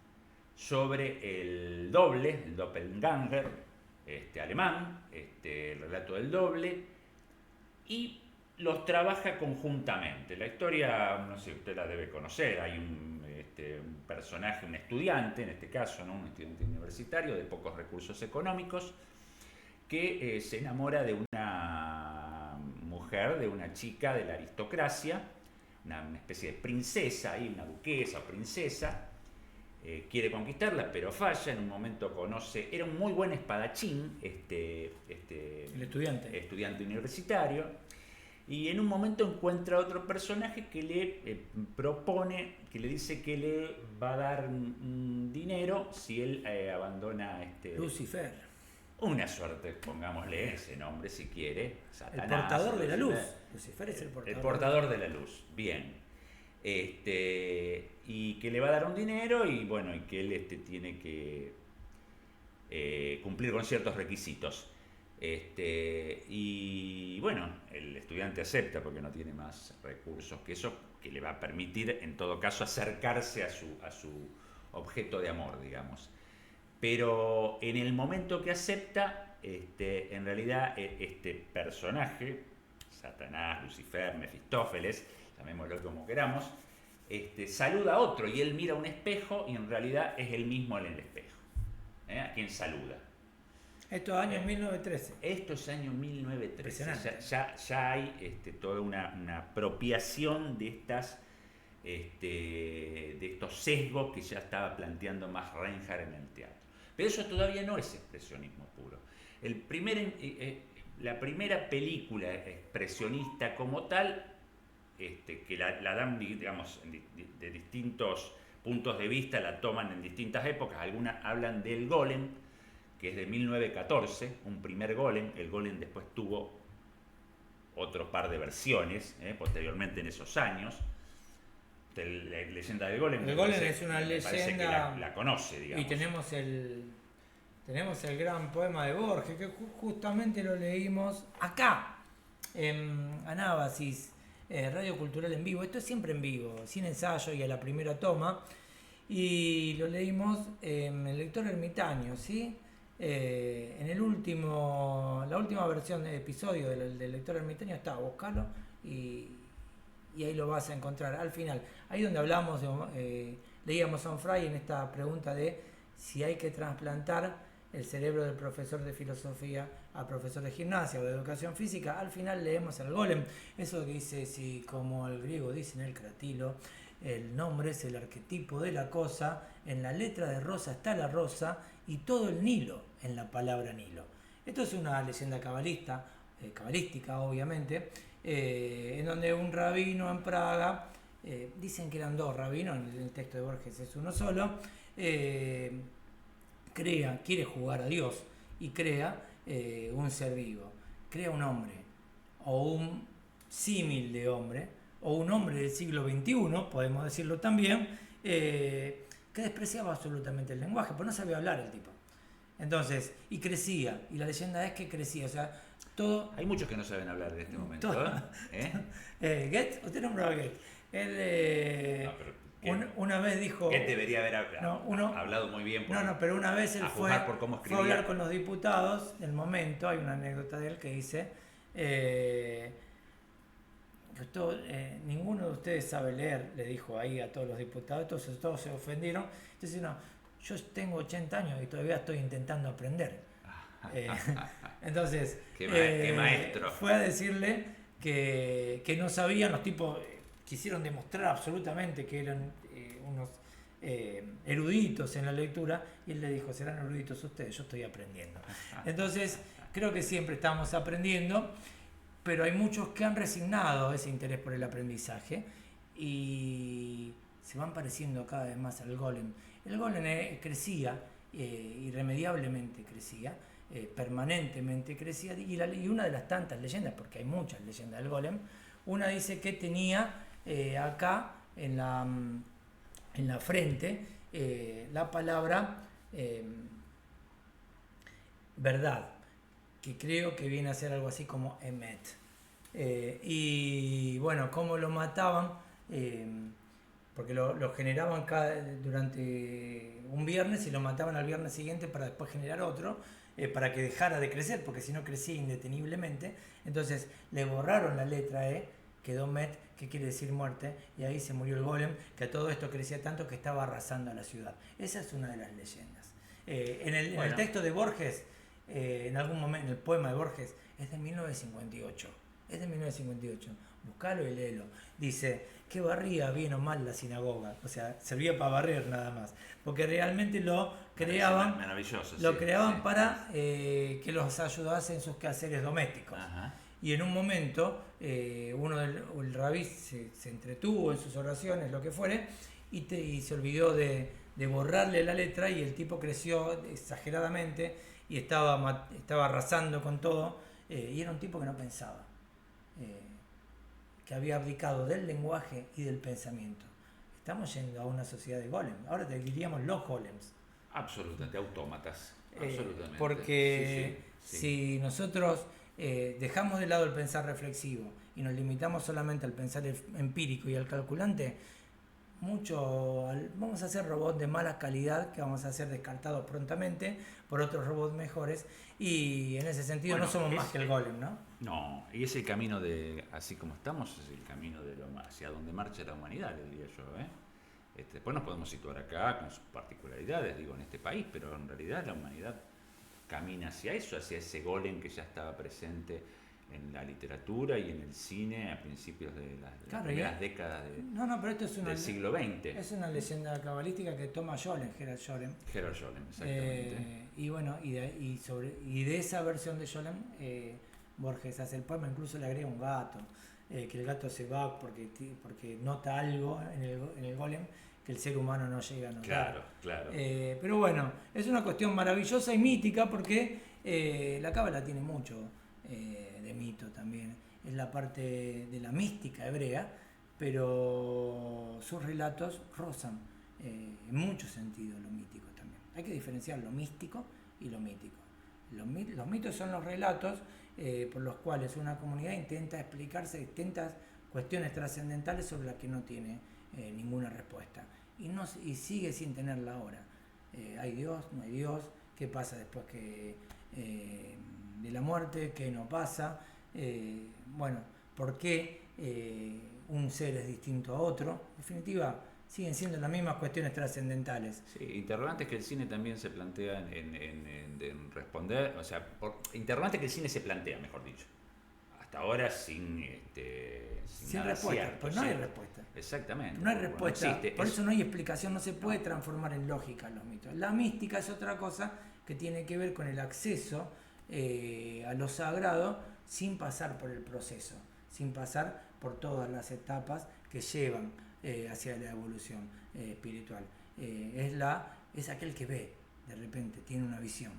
sobre el doble, el doppelganger alemán, el relato del doble, y los trabaja conjuntamente. La historia, no sé, usted la debe conocer, hay un personaje, un estudiante, en este caso, ¿no? Un estudiante universitario de pocos recursos económicos, que se enamora de una mujer, de una chica de la aristocracia, una especie de princesa, ahí, una duquesa o princesa. Quiere conquistarla, pero falla. En un momento conoce, era un muy buen espadachín, El estudiante universitario, y en un momento encuentra otro personaje que le propone, que le dice que le va a dar un dinero si él abandona Lucifer. Una suerte, pongámosle ese nombre si quiere, Satanás. El portador de la luz. Lucifer es el portador. El portador de la luz, bien. Y que le va a dar un dinero y bueno, y que él tiene que cumplir con ciertos requisitos. Y bueno, el estudiante acepta porque no tiene más recursos que eso, que le va a permitir en todo caso acercarse a su objeto de amor, digamos. Pero en el momento que acepta, en realidad este personaje, Satanás, Lucifer, Mefistófeles, llamémoslo como queramos, saluda a otro y él mira un espejo y en realidad es él mismo en el espejo, a quien saluda. Esto es año 1913. Esto es año 1913. Ya hay toda una apropiación de estos sesgos que ya estaba planteando Max Reinhardt en el teatro. Pero eso todavía no es expresionismo puro. La primera película expresionista como tal, que la dan, digamos, de distintos puntos de vista, la toman en distintas épocas. Algunas hablan del Golem, que es de 1914, un primer Golem. El Golem después tuvo otro par de versiones, posteriormente en esos años. La leyenda del Golem. El Golem es una leyenda. Que la conoce, digamos. Y tenemos el gran poema de Borges, que justamente lo leímos acá, en Anábasis, Radio Cultural en vivo. Esto es siempre en vivo, sin ensayo y a la primera toma. Y lo leímos en el lector ermitaño, ¿sí? En la última versión de episodio del lector ermitaño está, búscalo y ahí lo vas a encontrar al final. Ahí donde hablamos, leíamos a Onfray en esta pregunta de si hay que trasplantar el cerebro del profesor de filosofía a profesor de gimnasia o de educación física. Al final leemos el Golem, eso que dice, si como el griego dice en el Cratilo, el nombre es el arquetipo de la cosa, en la letra de rosa está la rosa y todo el Nilo en la palabra Nilo. Esto es una leyenda cabalística obviamente, en donde un rabino en Praga, dicen que eran dos rabinos, en el texto de Borges es uno solo, quiere jugar a Dios y crea un ser vivo, crea un hombre o un símil de hombre o un hombre del siglo XXI, podemos decirlo también, que despreciaba absolutamente el lenguaje, porque no sabía hablar el tipo. Entonces, y crecía, y la leyenda es que crecía, o sea, todo... Hay muchos que no saben hablar en este momento, Goethe, usted nombró a Goethe. Él una vez dijo... Goethe debería haber hablado muy bien. Pero una vez él fue a hablar con los diputados del momento, hay una anécdota de él que dice... ninguno de ustedes sabe leer, le dijo ahí a todos los diputados, todos se ofendieron. Entonces, yo tengo 80 años y todavía estoy intentando aprender. Entonces, qué maestro. Fue a decirle que no sabían, los tipos quisieron demostrar absolutamente que eran unos eruditos en la lectura, y él le dijo, serán eruditos ustedes, yo estoy aprendiendo. Entonces, creo que siempre estamos aprendiendo, pero hay muchos que han resignado ese interés por el aprendizaje y se van pareciendo cada vez más al Golem. El Golem crecía, irremediablemente crecía, permanentemente crecía, y una de las tantas leyendas, porque hay muchas leyendas del Golem, una dice que tenía acá en la frente la palabra verdad, que creo que viene a ser algo así como Emet. Y bueno, cómo lo mataban, porque lo generaban durante un viernes y lo mataban al viernes siguiente para después generar otro, para que dejara de crecer, porque si no crecía indeteniblemente. Entonces le borraron la letra E quedó Met, que quiere decir muerte, y ahí se murió el golem, que a todo esto crecía tanto que estaba arrasando a la ciudad. Esa es una de las leyendas. En el texto de Borges, en algún momento, en el poema de Borges, es de 1958. Es de 1958. Buscalo y léelo. Dice que barría bien o mal la sinagoga. O sea, servía para barrer nada más. Porque realmente lo creaban, para que los ayudase en sus quehaceres domésticos. Ajá. Y en un momento, el rabí se entretuvo en sus oraciones, lo que fuere, y se olvidó de borrarle la letra, y el tipo creció exageradamente y estaba arrasando con todo, y era un tipo que no pensaba, que había abdicado del lenguaje y del pensamiento. Estamos yendo a una sociedad de golem. Ahora te diríamos los golems. Absolutamente, autómatas. Absolutamente. Porque si nosotros dejamos de lado el pensar reflexivo y nos limitamos solamente al pensar empírico y al calculante, vamos a hacer robots de mala calidad que vamos a ser descartados prontamente por otros robots mejores, y en ese sentido no somos más que el golem, ¿no? No, y es el camino así como estamos, es el camino hacia donde marcha la humanidad, le diría yo, ¿eh? Después nos podemos situar acá con sus particularidades, digo, en este país, pero en realidad la humanidad camina hacia eso, hacia ese golem que ya estaba presente en la literatura y en el cine a principios de las primeras décadas pero esto es del siglo XX. Es una leyenda cabalística que toma Gerard Scholem. Gerard Scholem, exactamente. Y bueno, y de esa versión de Scholem, Borges hace el poema, incluso le agrega un gato, que el gato se va porque nota algo en el golem que el ser humano no llega a notar. Claro. Pero bueno, es una cuestión maravillosa y mítica, porque la cábala tiene mucho de mito también. Es la parte de la mística hebrea, pero sus relatos rozan en muchos sentidos lo mítico también. Hay que diferenciar lo místico y lo mítico. Los mitos son los relatos por los cuales una comunidad intenta explicarse distintas cuestiones trascendentales sobre las que no tiene ninguna respuesta, y sigue sin tenerla ahora. ¿Hay Dios? ¿No hay Dios? ¿Qué pasa después de la muerte? ¿Qué no pasa? ¿Por qué un ser es distinto a otro? En definitiva, siguen siendo las mismas cuestiones trascendentales. Sí, interrogantes que el cine también se plantea en responder, o sea, interrogantes que el cine se plantea, mejor dicho. Hasta ahora sin respuesta, cierto, pues no hay respuesta. Exactamente. No hay respuesta, existe, por eso no hay explicación, no se puede transformar en lógica los mitos. La mística es otra cosa que tiene que ver con el acceso a lo sagrado sin pasar por el proceso, sin pasar por todas las etapas que llevan hacia la evolución espiritual. Es aquel que ve, de repente, tiene una visión.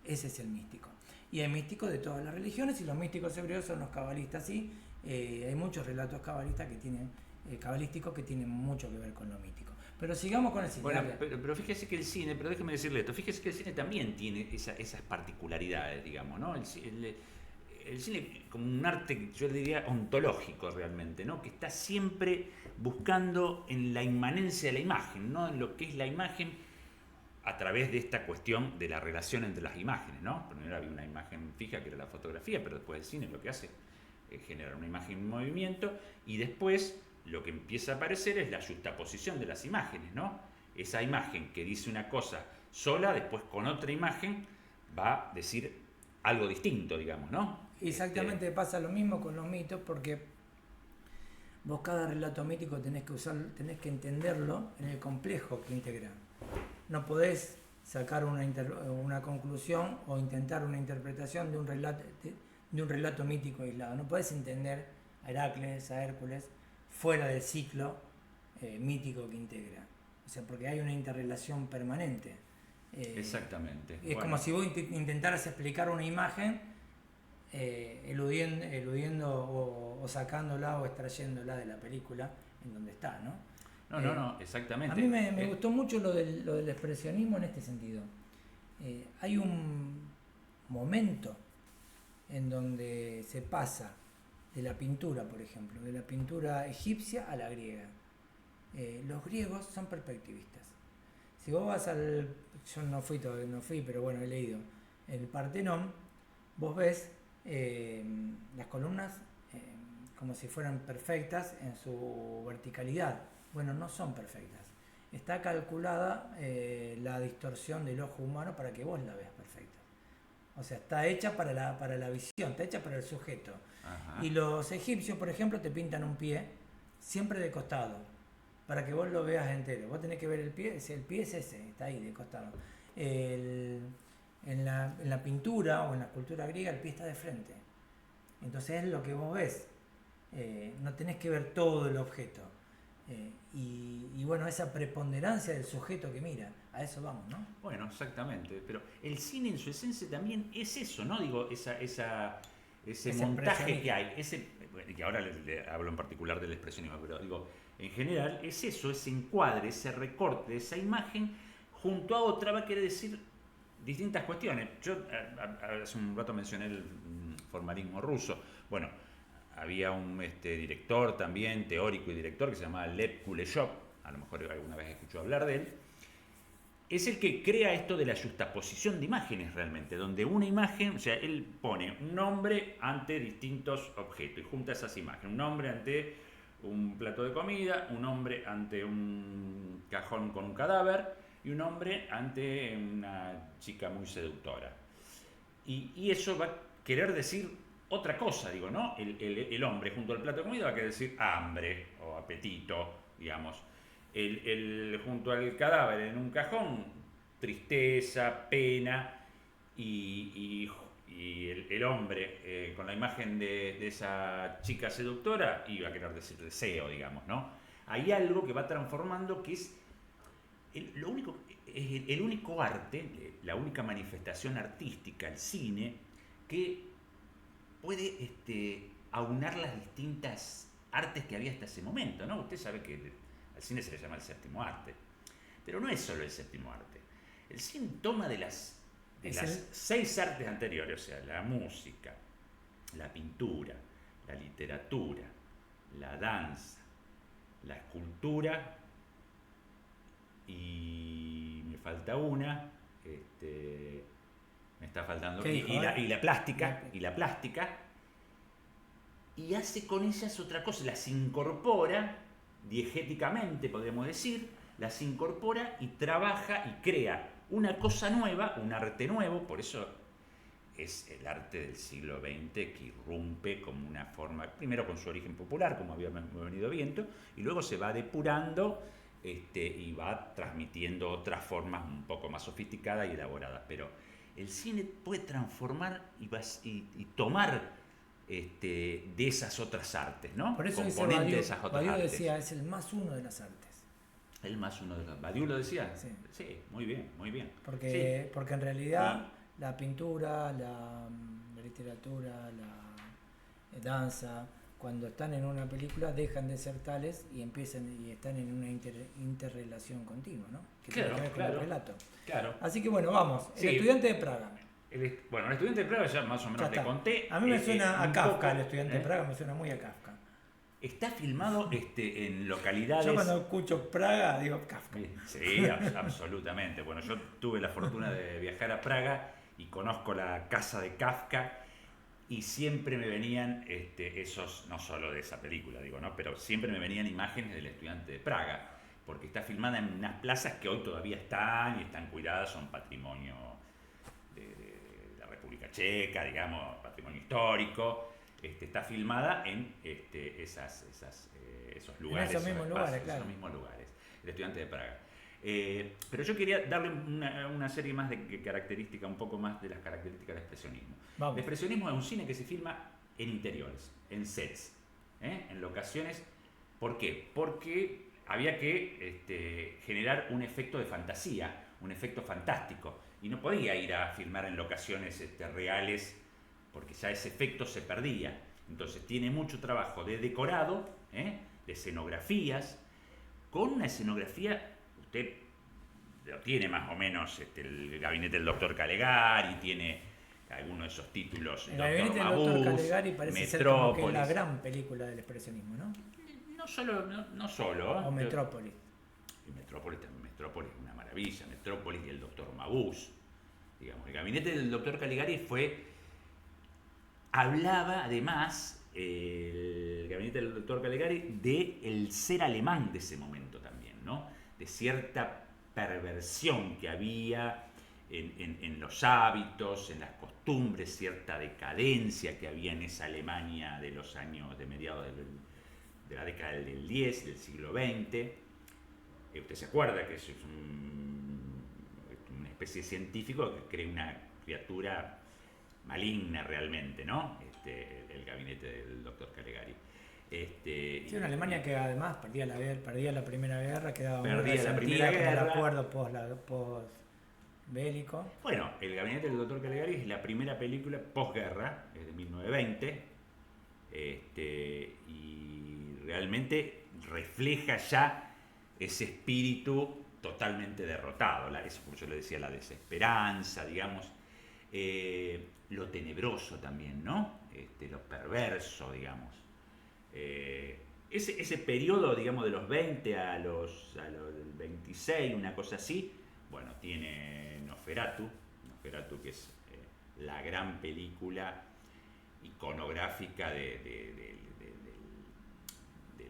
Ese es el místico. Y hay místicos de todas las religiones, y los místicos hebreos son los cabalistas, sí. Hay muchos relatos cabalísticos que tienen mucho que ver con lo mítico. Pero sigamos con el cine. Bueno, pero fíjese que el cine, pero déjeme decirle esto, fíjese que el cine también tiene esas particularidades, digamos, ¿no? El cine como un arte, yo le diría, ontológico realmente, ¿no? Que está siempre buscando en la inmanencia de la imagen, ¿no? En lo que es la imagen a través de esta cuestión de la relación entre las imágenes, ¿no? Primero había una imagen fija que era la fotografía, pero después el cine lo que hace es generar una imagen en movimiento, y después lo que empieza a aparecer es la juxtaposición de las imágenes, ¿no? Esa imagen que dice una cosa sola, después con otra imagen va a decir algo distinto, digamos, ¿no? Exactamente, pasa lo mismo con los mitos, porque vos cada relato mítico tenés que entenderlo en el complejo que integra. No podés sacar una conclusión o intentar una interpretación de un relato mítico aislado. No podés entender a Heracles, a Hércules, fuera del ciclo mítico que integra. O sea, porque hay una interrelación permanente. Exactamente. Es como si vos intentaras explicar una imagen eludiendo o sacándola o extrayéndola de la película en donde está, ¿no? No, exactamente. A mí me gustó mucho lo del expresionismo en este sentido. Hay un momento en donde se pasa de la pintura, por ejemplo, de la pintura egipcia a la griega. Los griegos son perspectivistas. Si vos vas yo no fui, pero bueno, he leído el Partenón, vos ves las columnas como si fueran perfectas en su verticalidad. Bueno, no son perfectas. Está calculada la distorsión del ojo humano para que vos la veas perfecta. O sea, está hecha para la visión, está hecha para el sujeto. Ajá. Y los egipcios, por ejemplo, te pintan un pie siempre de costado, para que vos lo veas entero. Vos tenés que ver el pie es ese, está ahí de costado. En la pintura o en la escultura griega el pie está de frente. Entonces es lo que vos ves. No tenés que ver todo el objeto. Y bueno, esa preponderancia del sujeto que mira, a eso vamos, ¿no? Bueno, exactamente. Pero el cine en su esencia también es eso, ¿no? Digo, ese montaje que hay. Y ahora le hablo en particular del expresionismo, pero digo, en general es eso, ese encuadre, ese recorte, esa imagen, junto a otra va a querer decir distintas cuestiones. Yo hace un rato mencioné el formalismo ruso. Bueno, había un director también, teórico y director, que se llamaba Lev Kuleshov, a lo mejor alguna vez escuchó hablar de él. Es el que crea esto de la justaposición de imágenes realmente, donde una imagen, o sea, él pone un nombre ante distintos objetos y junta esas imágenes. Un nombre ante un plato de comida, un hombre ante un cajón con un cadáver y un hombre ante una chica muy seductora. Y eso va a querer decir otra cosa, digo, ¿no? El hombre junto al plato de comida va a querer decir hambre o apetito, digamos. Junto al cadáver en un cajón, tristeza, pena, y el hombre con la imagen de esa chica seductora iba a querer decir deseo, digamos, ¿no? Hay algo que va transformando que es el único arte, la única manifestación artística, el cine, que puede aunar las distintas artes que había hasta ese momento, ¿no? Usted sabe que al cine se le llama el séptimo arte, pero no es solo el séptimo arte. El cine toma de las 6 artes anteriores, o sea, la música, la pintura, la literatura, la danza, la escultura y me falta una, me está faltando, y la plástica, y hace con ellas otra cosa, las incorpora diegéticamente, podríamos decir, las incorpora y trabaja y crea una cosa nueva, un arte nuevo. Por eso es el arte del siglo XX que irrumpe como una forma, primero con su origen popular, como habíamos venido viendo, y luego se va depurando y va transmitiendo otras formas un poco más sofisticadas y elaboradas. Pero el cine puede transformar y tomar de esas otras artes, ¿no? Por eso componente de esas otras Badiou artes. decía, es el más uno de las artes. El más uno de los... ¿Badiou lo decía? Sí. Sí, muy bien, muy bien. Porque en realidad Y la pintura, la literatura, la danza, cuando están en una película dejan de ser tales y empiezan y están en una interrelación continua, ¿no? Que tiene que ver con el relato. Claro. Así que bueno, vamos. Sí. El estudiante de Praga. El estudiante de Praga ya más o menos le conté. A mí me suena a Kafka, poco, el estudiante de Praga me suena muy a Kafka. Está filmado en localidades... Yo cuando escucho Praga digo Kafka. Sí, absolutamente. Bueno, yo tuve la fortuna de viajar a Praga y conozco la casa de Kafka y siempre me venían esos, no solo de esa película, digo, ¿no? Pero siempre me venían imágenes del estudiante de Praga, porque está filmada en unas plazas que hoy todavía están y están cuidadas, son patrimonio de la República Checa, digamos, patrimonio histórico. Está filmada en esos lugares. En esos mismos lugares, claro. Esos mismos lugares. El estudiante de Praga. Pero yo quería darle una serie más de características, un poco más de las características del expresionismo. Vamos. El expresionismo es un cine que se filma en interiores, en sets, en locaciones. ¿Por qué? Porque había que generar un efecto de fantasía, un efecto fantástico. Y no podía ir a filmar en locaciones reales, porque ya ese efecto se perdía. Entonces tiene mucho trabajo de decorado, de escenografías, con una escenografía, usted lo tiene más o menos, el gabinete del doctor Calegari, tiene algunos de esos títulos. El gabinete del doctor Calegari parece ser como que es la gran película del expresionismo, ¿no? No solo. O Metrópolis. Y Metrópolis también, Metrópolis es una maravilla, Metrópolis y el doctor Mabuse. Digamos, el gabinete del doctor Caligari hablaba además, el gabinete del doctor Calegari, del ser alemán de ese momento también, ¿no? De cierta perversión que había en los hábitos, en las costumbres, cierta decadencia que había en esa Alemania de los años de mediados de la década del 10, del siglo XX. Usted se acuerda que es una especie de científico que crea una criatura maligna realmente, ¿no? El gabinete del doctor Calegari. Sí, una Alemania que además perdía la Primera Guerra, quedaba Perdía muy la resentida Primera con el Guerra. acuerdo post-bélico. Bueno, El gabinete del doctor Calegari es la primera película posguerra, es de 1920, y realmente refleja ya ese espíritu totalmente derrotado, eso por eso le decía, la desesperanza, digamos, lo tenebroso también, ¿no? Lo perverso, digamos. Ese periodo, digamos, de los 20 a los 26, una cosa así, bueno, tiene Nosferatu que es la gran película iconográfica del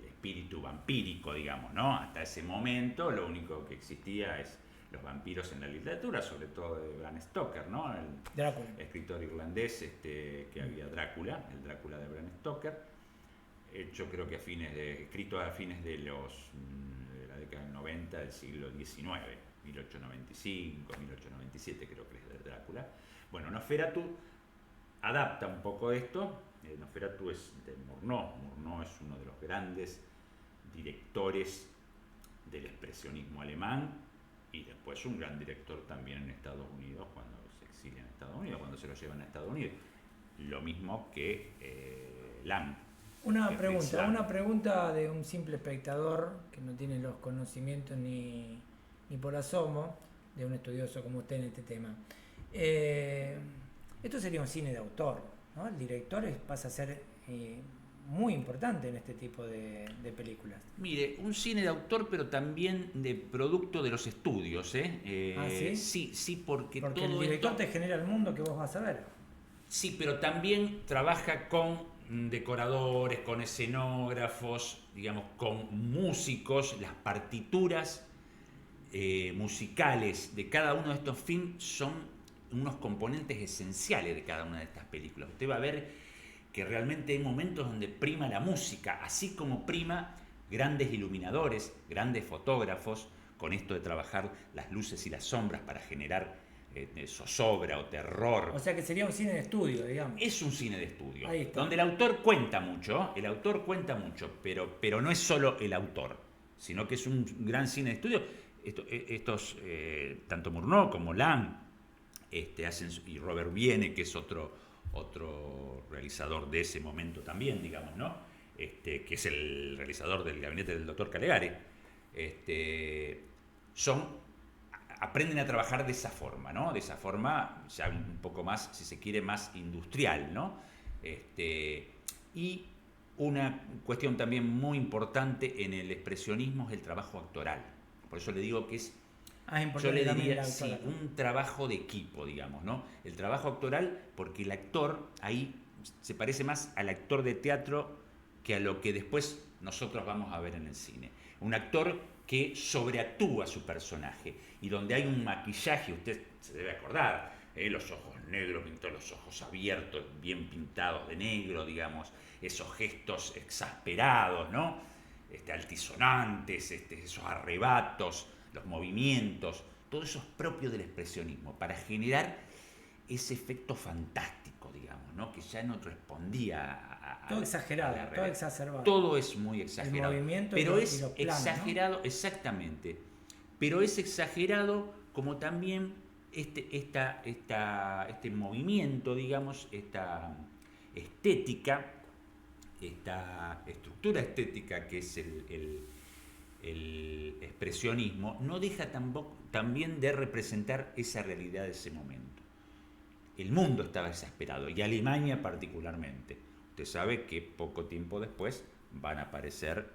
espíritu vampírico, digamos, ¿no? Hasta ese momento lo único que existía es los vampiros en la literatura, sobre todo de Bram Stoker, ¿no? El Drácula. escritor irlandés que había Drácula, el Drácula de Bram Stoker, hecho creo que escrito a fines de la década del 90 del siglo XIX, 1895, 1897 creo que es de Drácula. Bueno, Nosferatu adapta un poco esto. Nosferatu es de Murnau. Murnau es uno de los grandes directores del expresionismo alemán y después un gran director también en Estados Unidos cuando se exilia en Estados Unidos, cuando se lo llevan a Estados Unidos. Lo mismo que Lang. Una pregunta de un simple espectador que no tiene los conocimientos ni por asomo de un estudioso como usted en este tema. Esto sería un cine de autor, ¿no? El director pasa a ser muy importante en este tipo de películas. Mire, un cine de autor, pero también de producto de los estudios, ¿eh? ¿Ah, sí? Sí, porque todo el director esto... te genera el mundo que vos vas a ver. Sí, pero también trabaja con decoradores, con escenógrafos, digamos, con músicos. Las partituras musicales de cada uno de estos films son unos componentes esenciales de cada una de estas películas. Usted va a ver que realmente hay momentos donde prima la música, así como prima grandes iluminadores, grandes fotógrafos, con esto de trabajar las luces y las sombras para generar zozobra o terror. O sea que sería un cine de estudio, digamos. Es un cine de estudio, Ahí está. donde el autor cuenta mucho, pero no es solo el autor, sino que es un gran cine de estudio. Tanto Murnau como Lang hacen, y Robert Wiene, que es otro realizador de ese momento también, digamos, ¿no? Que es el realizador del gabinete del doctor Calegari, aprenden a trabajar de esa forma, ¿no? De esa forma ya un poco más, si se quiere, más industrial, ¿no? Y una cuestión también muy importante en el expresionismo es el trabajo actoral. Por eso le digo que es, yo le diría, sí, un trabajo de equipo, digamos, ¿no? El trabajo actoral, porque el actor ahí se parece más al actor de teatro que a lo que después nosotros vamos a ver en el cine. Un actor que sobreactúa su personaje y donde hay un maquillaje, usted se debe acordar, los ojos negros, los ojos abiertos, bien pintados de negro, digamos, esos gestos exasperados, ¿no? Altisonantes, esos arrebatos, los movimientos, todo eso es propio del expresionismo, para generar ese efecto fantástico, digamos, ¿no? Que ya no respondía todo exagerado, todo exacerbado. Todo es muy exagerado. El movimiento pero y es los planos, exagerado, ¿no? Exactamente. Pero es exagerado como también este movimiento, digamos, esta estética, esta estructura estética que es el expresionismo, no deja tampoco, también de representar esa realidad de ese momento. El mundo estaba exasperado, y Alemania particularmente. Usted sabe que poco tiempo después van a aparecer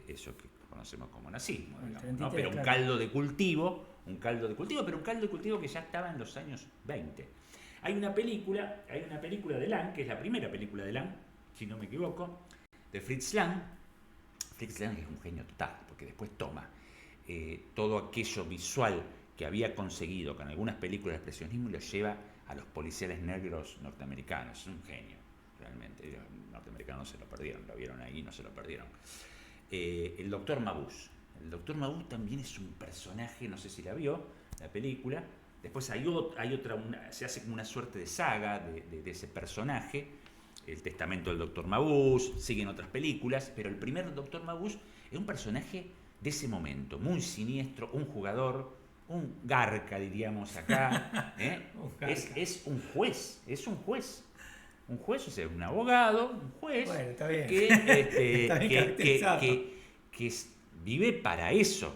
eso que conocemos como nazismo, digamos, ¿no? Pero un caldo de cultivo, pero un caldo de cultivo que ya estaba en los años 20. Hay una película de Lang, que es la primera película de Lang, si no me equivoco, de Fritz Lang. Fritz Lang es un genio total, porque después toma todo aquello visual que había conseguido con algunas películas de expresionismo y lo lleva a los policiales negros norteamericanos. Es un genio, realmente. Los norteamericanos se lo perdieron, lo vieron ahí, no se lo perdieron. El doctor Mabuse. El doctor Mabuse también es un personaje, no sé si la vio, la película. Después hay otra, se hace como una suerte de saga de ese personaje. El testamento del doctor Mabuse, siguen otras películas, pero el primer doctor Mabuse es un personaje de ese momento, muy siniestro, un jugador, un garca, diríamos acá. Es un juez, un juez, o sea, un abogado, un juez, bueno, está bien. que vive para eso,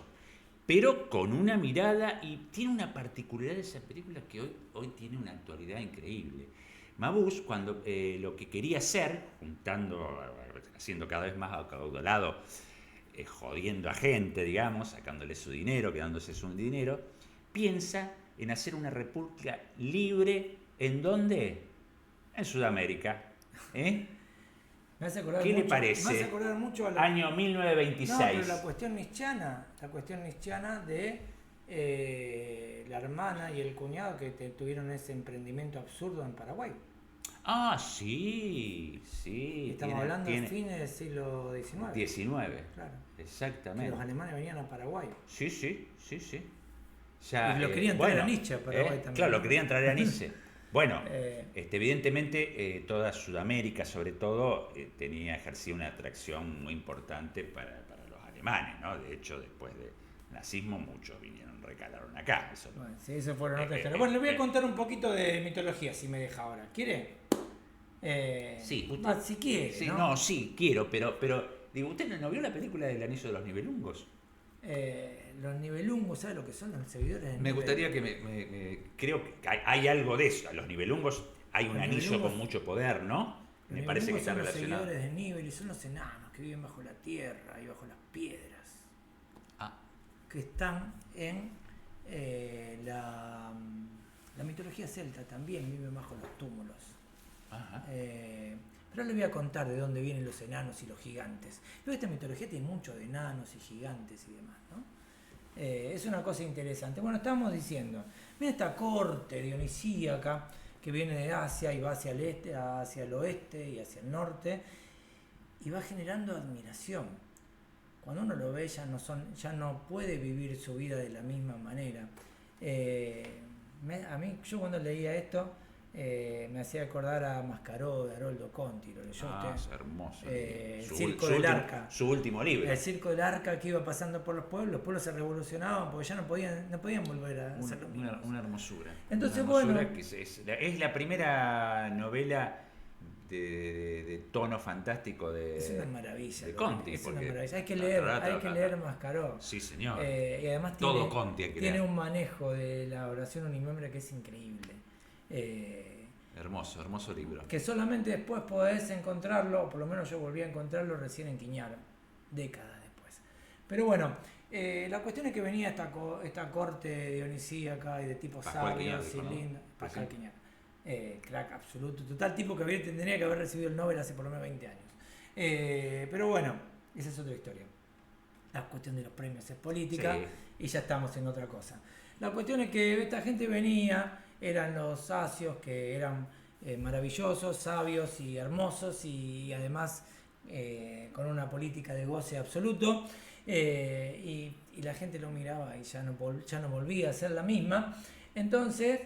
pero con una mirada, y tiene una particularidad de esa película que hoy tiene una actualidad increíble. Mabuse, cuando lo que quería hacer, haciendo cada vez más acaudalado, jodiendo a gente, digamos, sacándole su dinero, quedándose su dinero, piensa en hacer una república libre. ¿En dónde? En Sudamérica. ¿Qué le parece? Me hace acordar mucho a año 1926. No, pero la cuestión nietzscheana de la hermana y el cuñado que tuvieron ese emprendimiento absurdo en Paraguay. Ah, sí. Estamos hablando de fines del siglo XIX. 19. Claro. Exactamente. Que los alemanes venían a Paraguay. Sí. Ya, y lo querían traer a Nietzsche a Paraguay también. Claro, lo querían traer a Nietzsche. Bueno, evidentemente toda Sudamérica, sobre todo, ejercía una atracción muy importante para los alemanes, ¿no? De hecho, después del nazismo, muchos recalaron acá. Bueno, sí, eso fueron otras historias. Bueno, les voy a contar un poquito de mitología, si me deja ahora. ¿Quiere? Sí, usted, si quiere. Sí, ¿no? Sí, quiero, pero digo, ¿usted no vio la película del Anillo de los Nibelungos? Los Nibelungos, ¿sabe lo que son los seguidores de Me gustaría que creo que hay algo de eso. A los Nibelungos hay un anillo con mucho poder, ¿no? Me parece que está relacionado. Los seguidores de Nibel y son los enanos que viven bajo la tierra y bajo las piedras. Que están en la mitología celta, también viven bajo los túmulos. Ajá. Pero les voy a contar de dónde vienen los enanos y los gigantes. Pero esta mitología tiene mucho de enanos y gigantes y demás, ¿no? Es una cosa interesante. Bueno, estábamos diciendo, mira esta corte dionisíaca que viene de Asia y va hacia el este, hacia el oeste y hacia el norte, y va generando admiración. Cuando uno lo ve ya no puede vivir su vida de la misma manera. Yo cuando leía esto me hacía acordar a Mascaró de Haroldo Conti, lo leyó usted. Es hermoso. El Circo del Arca. Su último libro. El Circo del Arca, que iba pasando por los pueblos se revolucionaban porque ya no podían volver a hacer lo mismo. Una hermosura. Entonces, una hermosura bueno. Que es la primera novela de tono fantástico es una maravilla de Conti. Es una maravilla. Hay que leer Mascaró. Sí, señor. Y además todo Conti hay que tiene leer. un manejo de la oración unimembra que es increíble. Hermoso libro. Que solamente después podés encontrarlo, o por lo menos yo volví a encontrarlo recién en Quiñaro, décadas después. Pero bueno, la cuestión es que venía esta corte dionisíaca y de tipo sabio, cilindro, Pascal Quiñaro. Crack absoluto, total tipo que tendría que haber recibido el Nobel hace por lo menos 20 años. Pero bueno, esa es otra historia. La cuestión de los premios es política, sí. Y ya estamos en otra cosa. La cuestión es que esta gente venía, eran los asios que eran maravillosos, sabios y hermosos y además con una política de goce absoluto, y la gente lo miraba y ya no volvía a ser la misma. Entonces,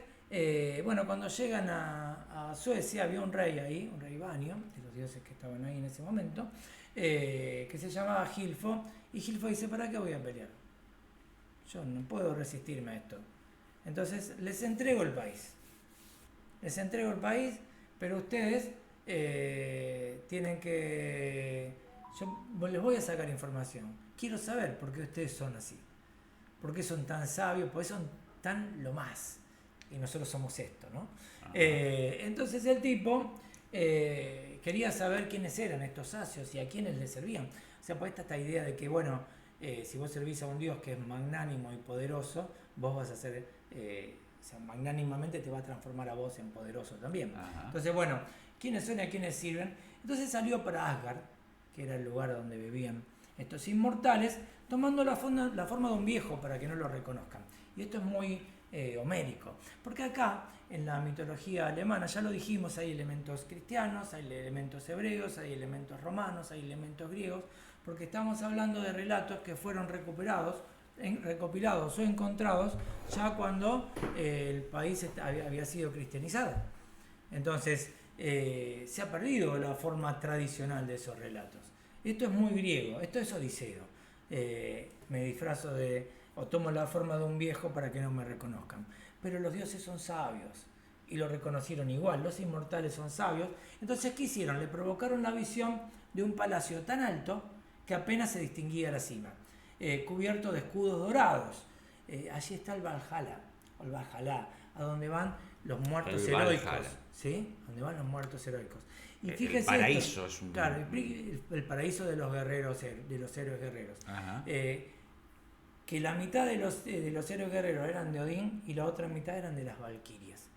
bueno, cuando llegan a Suecia había un rey ahí, un rey vanio, de los dioses que estaban ahí en ese momento, que se llamaba Gilfo, y Gilfo dice: ¿para qué voy a pelear? Yo no puedo resistirme a esto. Entonces les entrego el país, pero ustedes tienen que... Yo les voy a sacar información, quiero saber por qué ustedes son así, por qué son tan sabios, por qué son tan lo más, y nosotros somos esto, ¿no? Entonces el tipo quería saber quiénes eran estos asios y a quiénes les servían. O sea, pues esta idea de que, bueno, si vos servís a un dios que es magnánimo y poderoso, vos vas a ser, o sea, magnánimamente te va a transformar a vos en poderoso también. Ajá. Entonces, bueno, ¿quiénes son y a quiénes sirven? Entonces salió para Asgard que era el lugar donde vivían estos inmortales, tomando la forma de un viejo para que no lo reconozcan. Y esto es muy homérico, porque acá en la mitología alemana, ya lo dijimos, hay elementos cristianos, hay elementos hebreos, hay elementos romanos, hay elementos griegos, porque estamos hablando de relatos que fueron recopilados o encontrados ya cuando el país había sido cristianizado. Entonces se ha perdido la forma tradicional de esos relatos. Esto es muy griego, esto es Odiseo. Me disfrazo o tomo la forma de un viejo para que no me reconozcan. Pero los dioses son sabios y lo reconocieron igual, los inmortales son sabios. Entonces, ¿qué hicieron? Le provocaron la visión de un palacio tan alto que apenas se distinguía la cima, cubierto de escudos dorados. Allí está el Valhalla, a donde van los muertos heroicos. ¿Sí? Donde van los muertos heroicos. Y fíjese el paraíso es un... Claro, el paraíso de los guerreros, de los héroes guerreros. Que la mitad de los héroes guerreros eran de Odín y la otra mitad eran de las valquirias.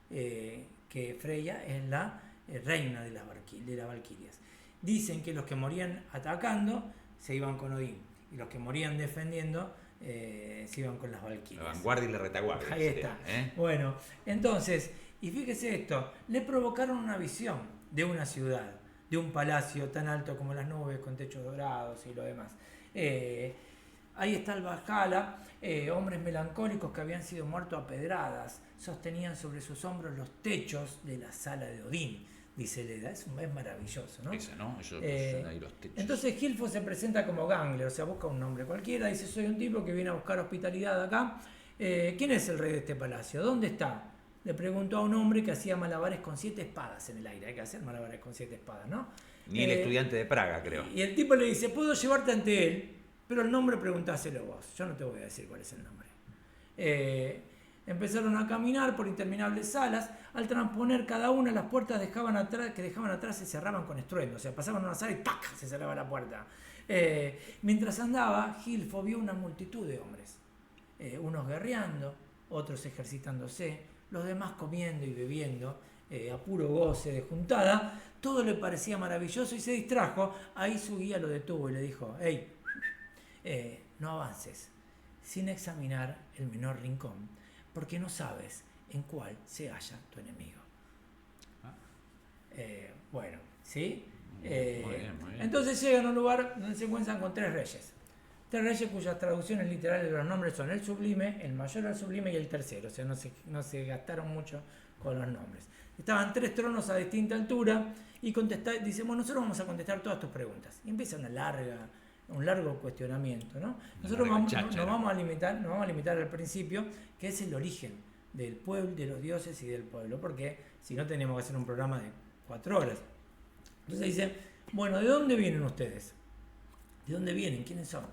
Que Freya es la reina de las valquirias. Dicen que los que morían atacando se iban con Odín y los que morían defendiendo se iban con las valquirias. La vanguardia y la retaguardia. Ahí está. Bueno, entonces, y fíjese esto, le provocaron una visión de una ciudad, de un palacio tan alto como las nubes, con techos dorados y lo demás. Ahí está el Valhalla, hombres melancólicos que habían sido muertos a pedradas, sostenían sobre sus hombros los techos de la sala de Odín, dice Leda. Es maravilloso, ¿no? Esa, ¿no? Eso son ahí los techos. Entonces Gilfo se presenta como Gangler, o sea, busca un nombre cualquiera, dice: soy un tipo que viene a buscar hospitalidad acá. ¿Quién es el rey de este palacio? ¿Dónde está? Le preguntó a un hombre que hacía malabares con 7 espadas en el aire. Hay que hacer malabares con 7 espadas, ¿no? Ni el estudiante de Praga, creo. Y el tipo le dice: puedo llevarte ante él, pero el nombre preguntáselo vos. Yo no te voy a decir cuál es el nombre. Empezaron a caminar por interminables salas. Al transponer cada una, las puertas que dejaban atrás se cerraban con estruendo. O sea, pasaban una sala y ¡tac!, se cerraba la puerta. Mientras andaba, Gilfo vio una multitud de hombres. Unos guerreando, otros ejercitándose, los demás comiendo y bebiendo, a puro goce de juntada. Todo le parecía maravilloso y se distrajo. Ahí su guía lo detuvo y le dijo: hey, no avances sin examinar el menor rincón, porque no sabes en cuál se halla tu enemigo. Bueno, ¿sí? Muy bien. Entonces llegan a un lugar donde se encuentran con 3 reyes. 3 reyes cuyas traducciones literales de los nombres son el sublime, el mayor al sublime y el tercero. O sea, no se gastaron mucho con los nombres. Estaban 3 tronos a distinta altura y dice: bueno, nosotros vamos a contestar todas tus preguntas. Y empieza un largo cuestionamiento, ¿no? Nosotros nos vamos a limitar al principio, que es el origen del pueblo, de los dioses y del pueblo, porque si no tenemos que hacer un programa de 4 horas. Entonces dice: bueno, ¿de dónde vienen ustedes? ¿De dónde vienen? ¿Quiénes son?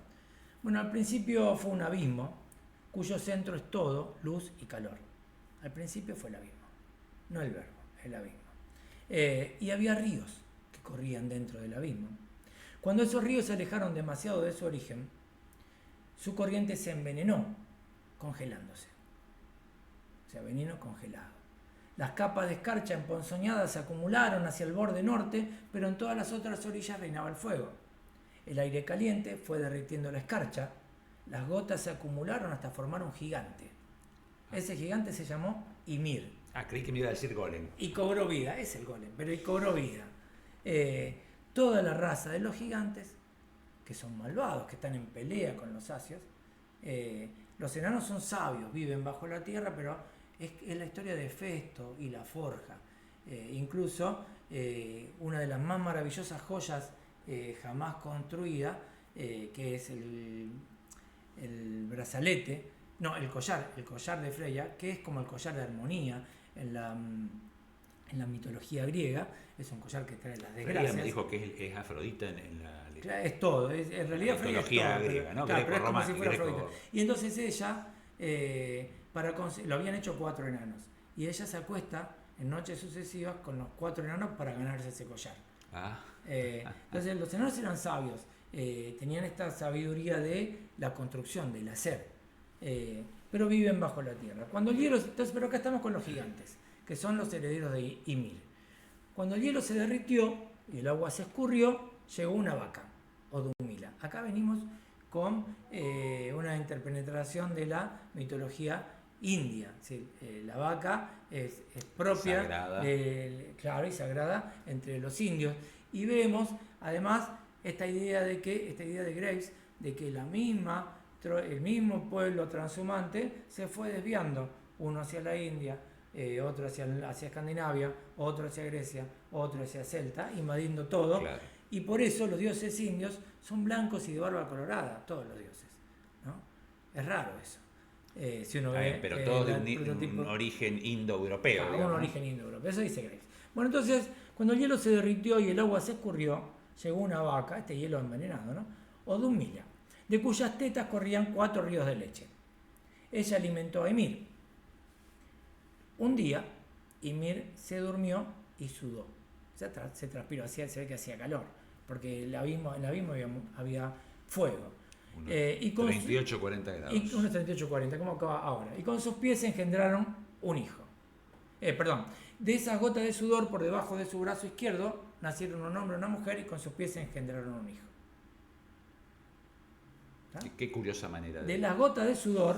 Bueno, al principio fue un abismo, cuyo centro es todo luz y calor. Al principio fue el abismo, no el verbo, el abismo. Y había ríos que corrían dentro del abismo. Cuando esos ríos se alejaron demasiado de su origen, su corriente se envenenó, congelándose. O sea, veneno congelado. Las capas de escarcha emponzoñadas se acumularon hacia el borde norte, pero en todas las otras orillas reinaba el fuego. El aire caliente fue derritiendo la escarcha, las gotas se acumularon hasta formar un gigante. Ese gigante se llamó Ymir. Creí que me iba a decir golem. Y cobró vida, es el golem, pero cobró vida. Toda la raza de los gigantes, que son malvados, que están en pelea con los asios. Los enanos son sabios, viven bajo la tierra, pero es la historia de Festo y la forja. Incluso una de las más maravillosas joyas jamás construida, que es el brazalete, no, el collar de Freya, que es como el collar de armonía en la mitología griega. Es un collar que trae las desgracias. Freya me dijo que es Afrodita en la... Es todo, en realidad Freya es todo, griega, ¿no? Claro, pero es como si fuera Afrodita. Y entonces ella, lo habían hecho 4 enanos, y ella se acuesta en noches sucesivas con los 4 enanos para ganarse ese collar. Entonces los enanos eran sabios, tenían esta sabiduría de la construcción, del hacer, pero viven bajo la tierra. Cuando el hielo, pero acá estamos con los gigantes, que son los herederos de Ymir. Cuando el hielo se derritió y el agua se escurrió, llegó una vaca, Odumila. Acá venimos con una interpenetración de la mitología india. ¿Sí? La vaca es propia, Sagrada. claro, y sagrada entre los indios. Y vemos, además, esta idea de Graves, de que el mismo pueblo transhumante se fue desviando, uno hacia la India, otro hacia Escandinavia, otro hacia Grecia, otro hacia Celta, invadiendo todo. Claro. Y por eso los dioses indios son blancos y de barba colorada, todos los dioses, ¿no? Es raro eso. Si uno ve, pero todos de prototipo, un origen indoeuropeo. un origen indoeuropeo, eso dice Graves. Bueno, entonces, cuando el hielo se derritió y el agua se escurrió, llegó una vaca, este hielo envenenado, ¿no? Odumila, de cuyas tetas corrían 4 ríos de leche. Ella alimentó a Ymir. Un día, Ymir se durmió y sudó. Se transpiró, se ve que hacía calor, porque en el abismo había fuego. Unos 38-40 grados. Y unos 38-40, como acaba ahora. Y con sus pies engendraron un hijo. De esas gotas de sudor por debajo de su brazo izquierdo nacieron un hombre y una mujer, y con sus pies engendraron un hijo. Qué curiosa manera de las gotas de sudor,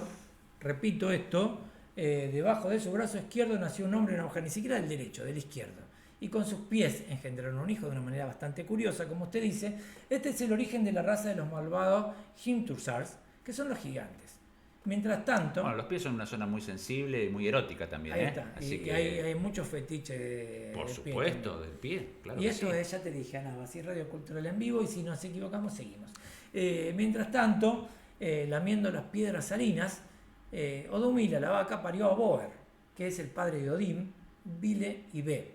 repito esto, debajo de su brazo izquierdo nació un hombre y una mujer, ni siquiera del derecho, del izquierdo. Y con sus pies engendraron un hijo de una manera bastante curiosa, como usted dice. Este es el origen de la raza de los malvados Himtursars, que son los gigantes. Mientras tanto... Bueno, los pies son una zona muy sensible y muy erótica también. Ahí está. Así que hay muchos fetiches por del supuesto, pie del pie, claro. Y esto es, ya te dije, Ana, así Radio Cultural en vivo, y si nos equivocamos, seguimos. Mientras tanto, lamiendo las piedras salinas, Odumila, la vaca, parió a Boer, que es el padre de Odín, Vile y Be,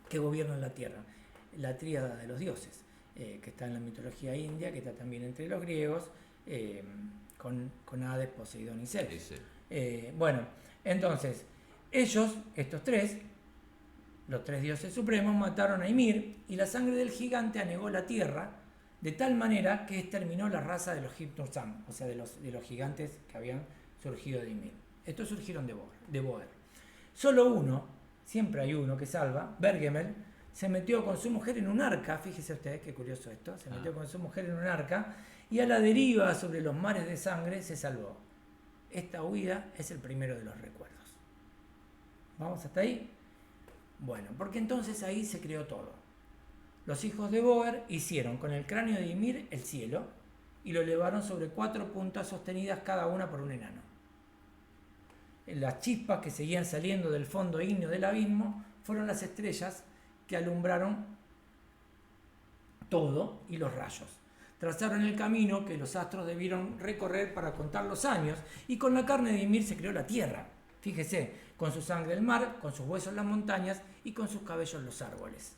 que gobiernan la tierra, la tríada de los dioses, que está en la mitología india, que está también entre los griegos, con Hades, Poseidón y Zeus. Sí. Bueno, entonces, ellos, estos tres, los 3 dioses supremos, mataron a Ymir, y la sangre del gigante anegó la tierra, de tal manera que exterminó la raza de los Himtursam, o sea, de los gigantes que habían surgido de Ymir. Estos surgieron de Boer. Solo uno, siempre hay uno que salva, Bergemel, se metió con su mujer en un arca, fíjese usted, qué curioso esto, se metió con su mujer en un arca, y a la deriva sobre los mares de sangre se salvó. Esta huida es el primero de los recuerdos. ¿Vamos hasta ahí? Bueno, porque entonces ahí se creó todo. Los hijos de Boer hicieron con el cráneo de Ymir el cielo y lo elevaron sobre 4 puntas sostenidas cada una por un enano. Las chispas que seguían saliendo del fondo ígneo del abismo fueron las estrellas que alumbraron todo, y los rayos. Trazaron el camino que los astros debieron recorrer para contar los años, y con la carne de Ymir se creó la tierra. Fíjese, con su sangre el mar, con sus huesos las montañas y con sus cabellos los árboles.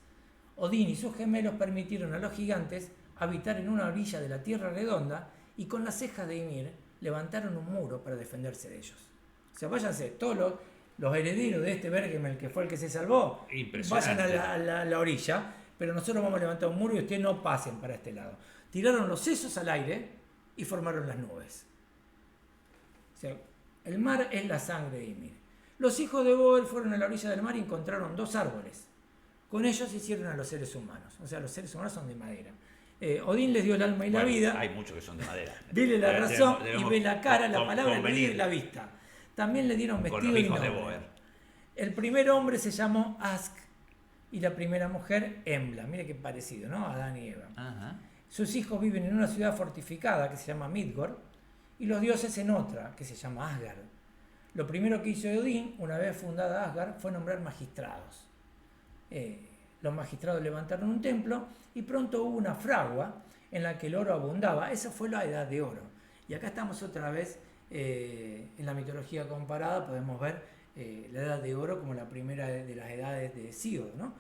Odín y sus gemelos permitieron a los gigantes habitar en una orilla de la tierra redonda, y con las cejas de Ymir levantaron un muro para defenderse de ellos. O sea, váyanse, todos los herederos de este Bergemel, que fue el que se salvó, vayan a la orilla, pero nosotros vamos a levantar un muro y ustedes no pasen para este lado. Tiraron los sesos al aire y formaron las nubes. O sea, el mar es la sangre de Ymir. Los hijos de Boer fueron a la orilla del mar y encontraron 2 árboles. Con ellos hicieron a los seres humanos. O sea, los seres humanos son de madera. Odín les dio el alma y la vida. Hay muchos que son de madera. Dile la razón y ve la cara, la palabra, el oído y la vista. También le dieron vestido y nombre. El primer hombre se llamó Ask y la primera mujer Embla. Mire qué parecido, ¿no? Adán y Eva. Ajá. Sus hijos viven en una ciudad fortificada que se llama Midgård, y los dioses en otra que se llama Asgard. Lo primero que hizo Odín, una vez fundada Asgard, fue nombrar magistrados. Los magistrados levantaron un templo y pronto hubo una fragua en la que el oro abundaba. Esa fue la edad de oro. Y acá estamos otra vez en la mitología comparada, podemos ver la edad de oro como la primera de las edades de Sigurd, ¿no?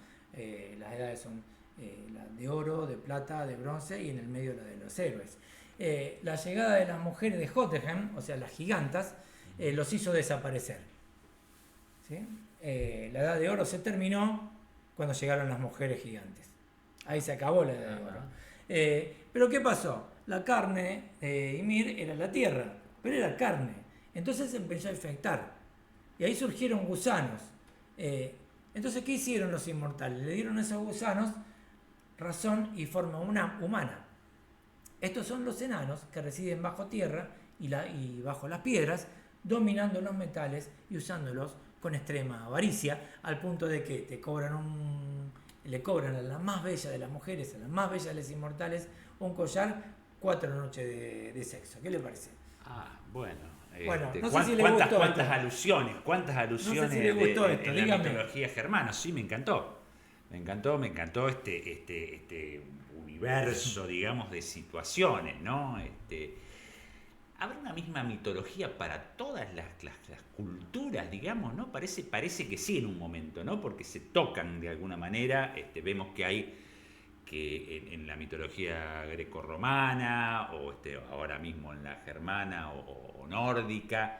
Las edades son la de oro, de plata, de bronce, y en el medio la de los héroes. La llegada de las mujeres de Jotunheim, o sea, las gigantas, los hizo desaparecer. ¿Sí? La edad de oro se terminó cuando llegaron las mujeres gigantes. Ahí se acabó la edad de oro. Pero ¿qué pasó? La carne de Ymir era la tierra, pero era carne. Entonces se empezó a infectar. Y ahí surgieron gusanos. Entonces, ¿qué hicieron los inmortales? Le dieron a esos gusanos razón y forma humana. Estos son los enanos que residen bajo tierra y bajo las piedras, dominando los metales y usándolos con extrema avaricia, al punto de que le cobran a la más bella de las mujeres, a la más bella de los inmortales, un collar, 4 noches de sexo. ¿Qué le parece? Bueno. Bueno, no sé si le gustó ¿Cuántas alusiones? No sé si le gustó esto, en la dígame. mitología germana? Sí, me encantó. Me encantó este universo, digamos, de situaciones, ¿no? ¿Habrá una misma mitología para todas las culturas, digamos, ¿no? Parece que sí en un momento, ¿no? Porque se tocan de alguna manera. Vemos que hay en la mitología grecorromana o ahora mismo en la germana o nórdica,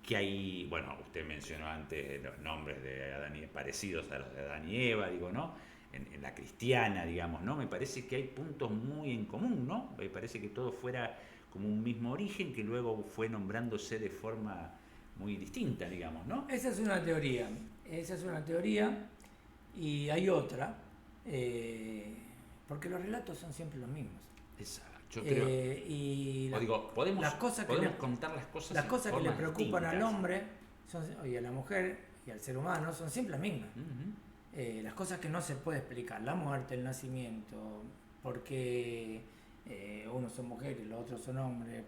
que hay, bueno, usted mencionó antes los nombres de Adán y parecidos a los de Adán y Eva, digo, ¿no? En la cristiana, digamos, ¿no? Me parece que hay puntos muy en común, ¿no? Me parece que todo fuera como un mismo origen que luego fue nombrándose de forma muy distinta, digamos, ¿no? Esa es una teoría y hay otra, porque los relatos son siempre los mismos. Exacto. Yo creo. Podemos contar las cosas. Las cosas que le preocupan distintas al hombre y a la mujer y al ser humano son siempre las mismas. Uh-huh. Las cosas que no se puede explicar, la muerte, el nacimiento, porque unos son mujeres, los otros son hombres,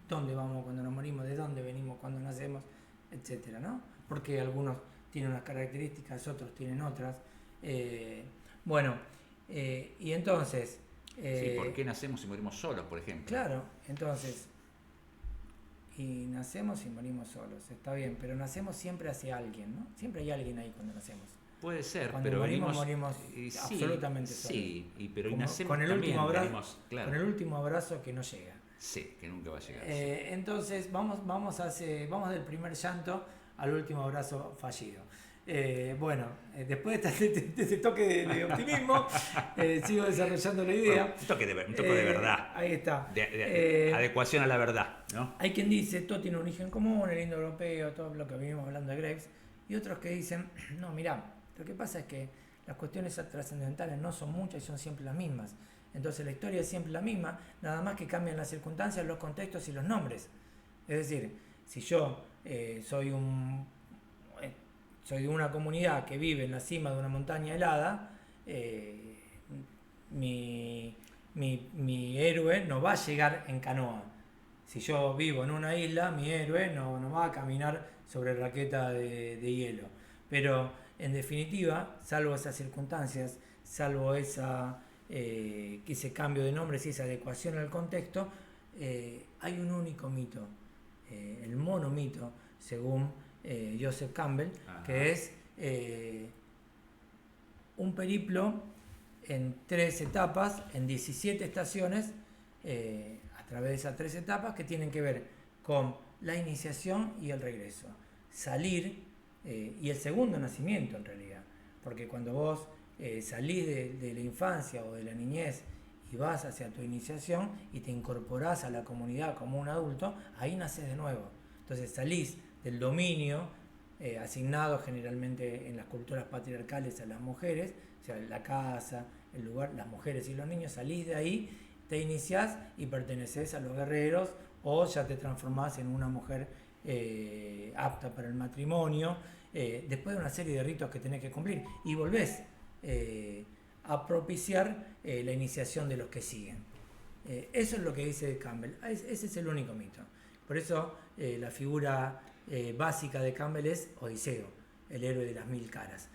dónde vamos cuando nos morimos, de dónde venimos cuando nacemos, etcétera, ¿no? Porque algunos tienen unas características, otros tienen otras. Y entonces. Sí, ¿por qué nacemos y morimos solos, por ejemplo? Claro, entonces. Y nacemos y morimos solos, está bien, pero nacemos siempre hacia alguien, ¿no? Siempre hay alguien ahí cuando nacemos. Puede ser, cuando pero morimos absolutamente solos. Sí, pero y nacemos con el también, último abrazo, venimos, claro. Con el último abrazo que no llega. Sí, que nunca va a llegar. Entonces vamos del primer llanto al último abrazo fallido. Después de este toque de optimismo, sigo desarrollando la idea. Bueno, un toque de verdad. Ahí está. Adecuación a la verdad, ¿no? Hay quien dice, todo tiene un origen común, el indoeuropeo, todo lo que venimos hablando de Graves, y otros que dicen, no, mirá, lo que pasa es que las cuestiones trascendentales no son muchas y son siempre las mismas. Entonces la historia es siempre la misma, nada más que cambian las circunstancias, los contextos y los nombres. Es decir, si yo soy de una comunidad que vive en la cima de una montaña helada, mi héroe no va a llegar en canoa. Si yo vivo en una isla, mi héroe no va a caminar sobre raqueta de hielo. Pero en definitiva, salvo esas circunstancias, salvo ese cambio de nombres y esa adecuación al contexto, hay un único mito, el monomito, según Joseph Campbell, que es un periplo en 3 etapas, en 17 estaciones, a través de esas 3 etapas que tienen que ver con la iniciación y el regreso, salir y el segundo nacimiento en realidad, porque cuando vos salís de la infancia o de la niñez y vas hacia tu iniciación y te incorporás a la comunidad como un adulto, ahí naces de nuevo. Entonces salís del dominio asignado generalmente en las culturas patriarcales a las mujeres, o sea, la casa, el lugar, las mujeres y los niños, salís de ahí, te iniciás y perteneces a los guerreros o ya te transformás en una mujer apta para el matrimonio, después de una serie de ritos que tenés que cumplir y volvés a propiciar la iniciación de los que siguen. Eso es lo que dice Campbell. Ese es el único mito. Por eso la figura básica de Campbell es Odiseo, el héroe de las 1000 caras.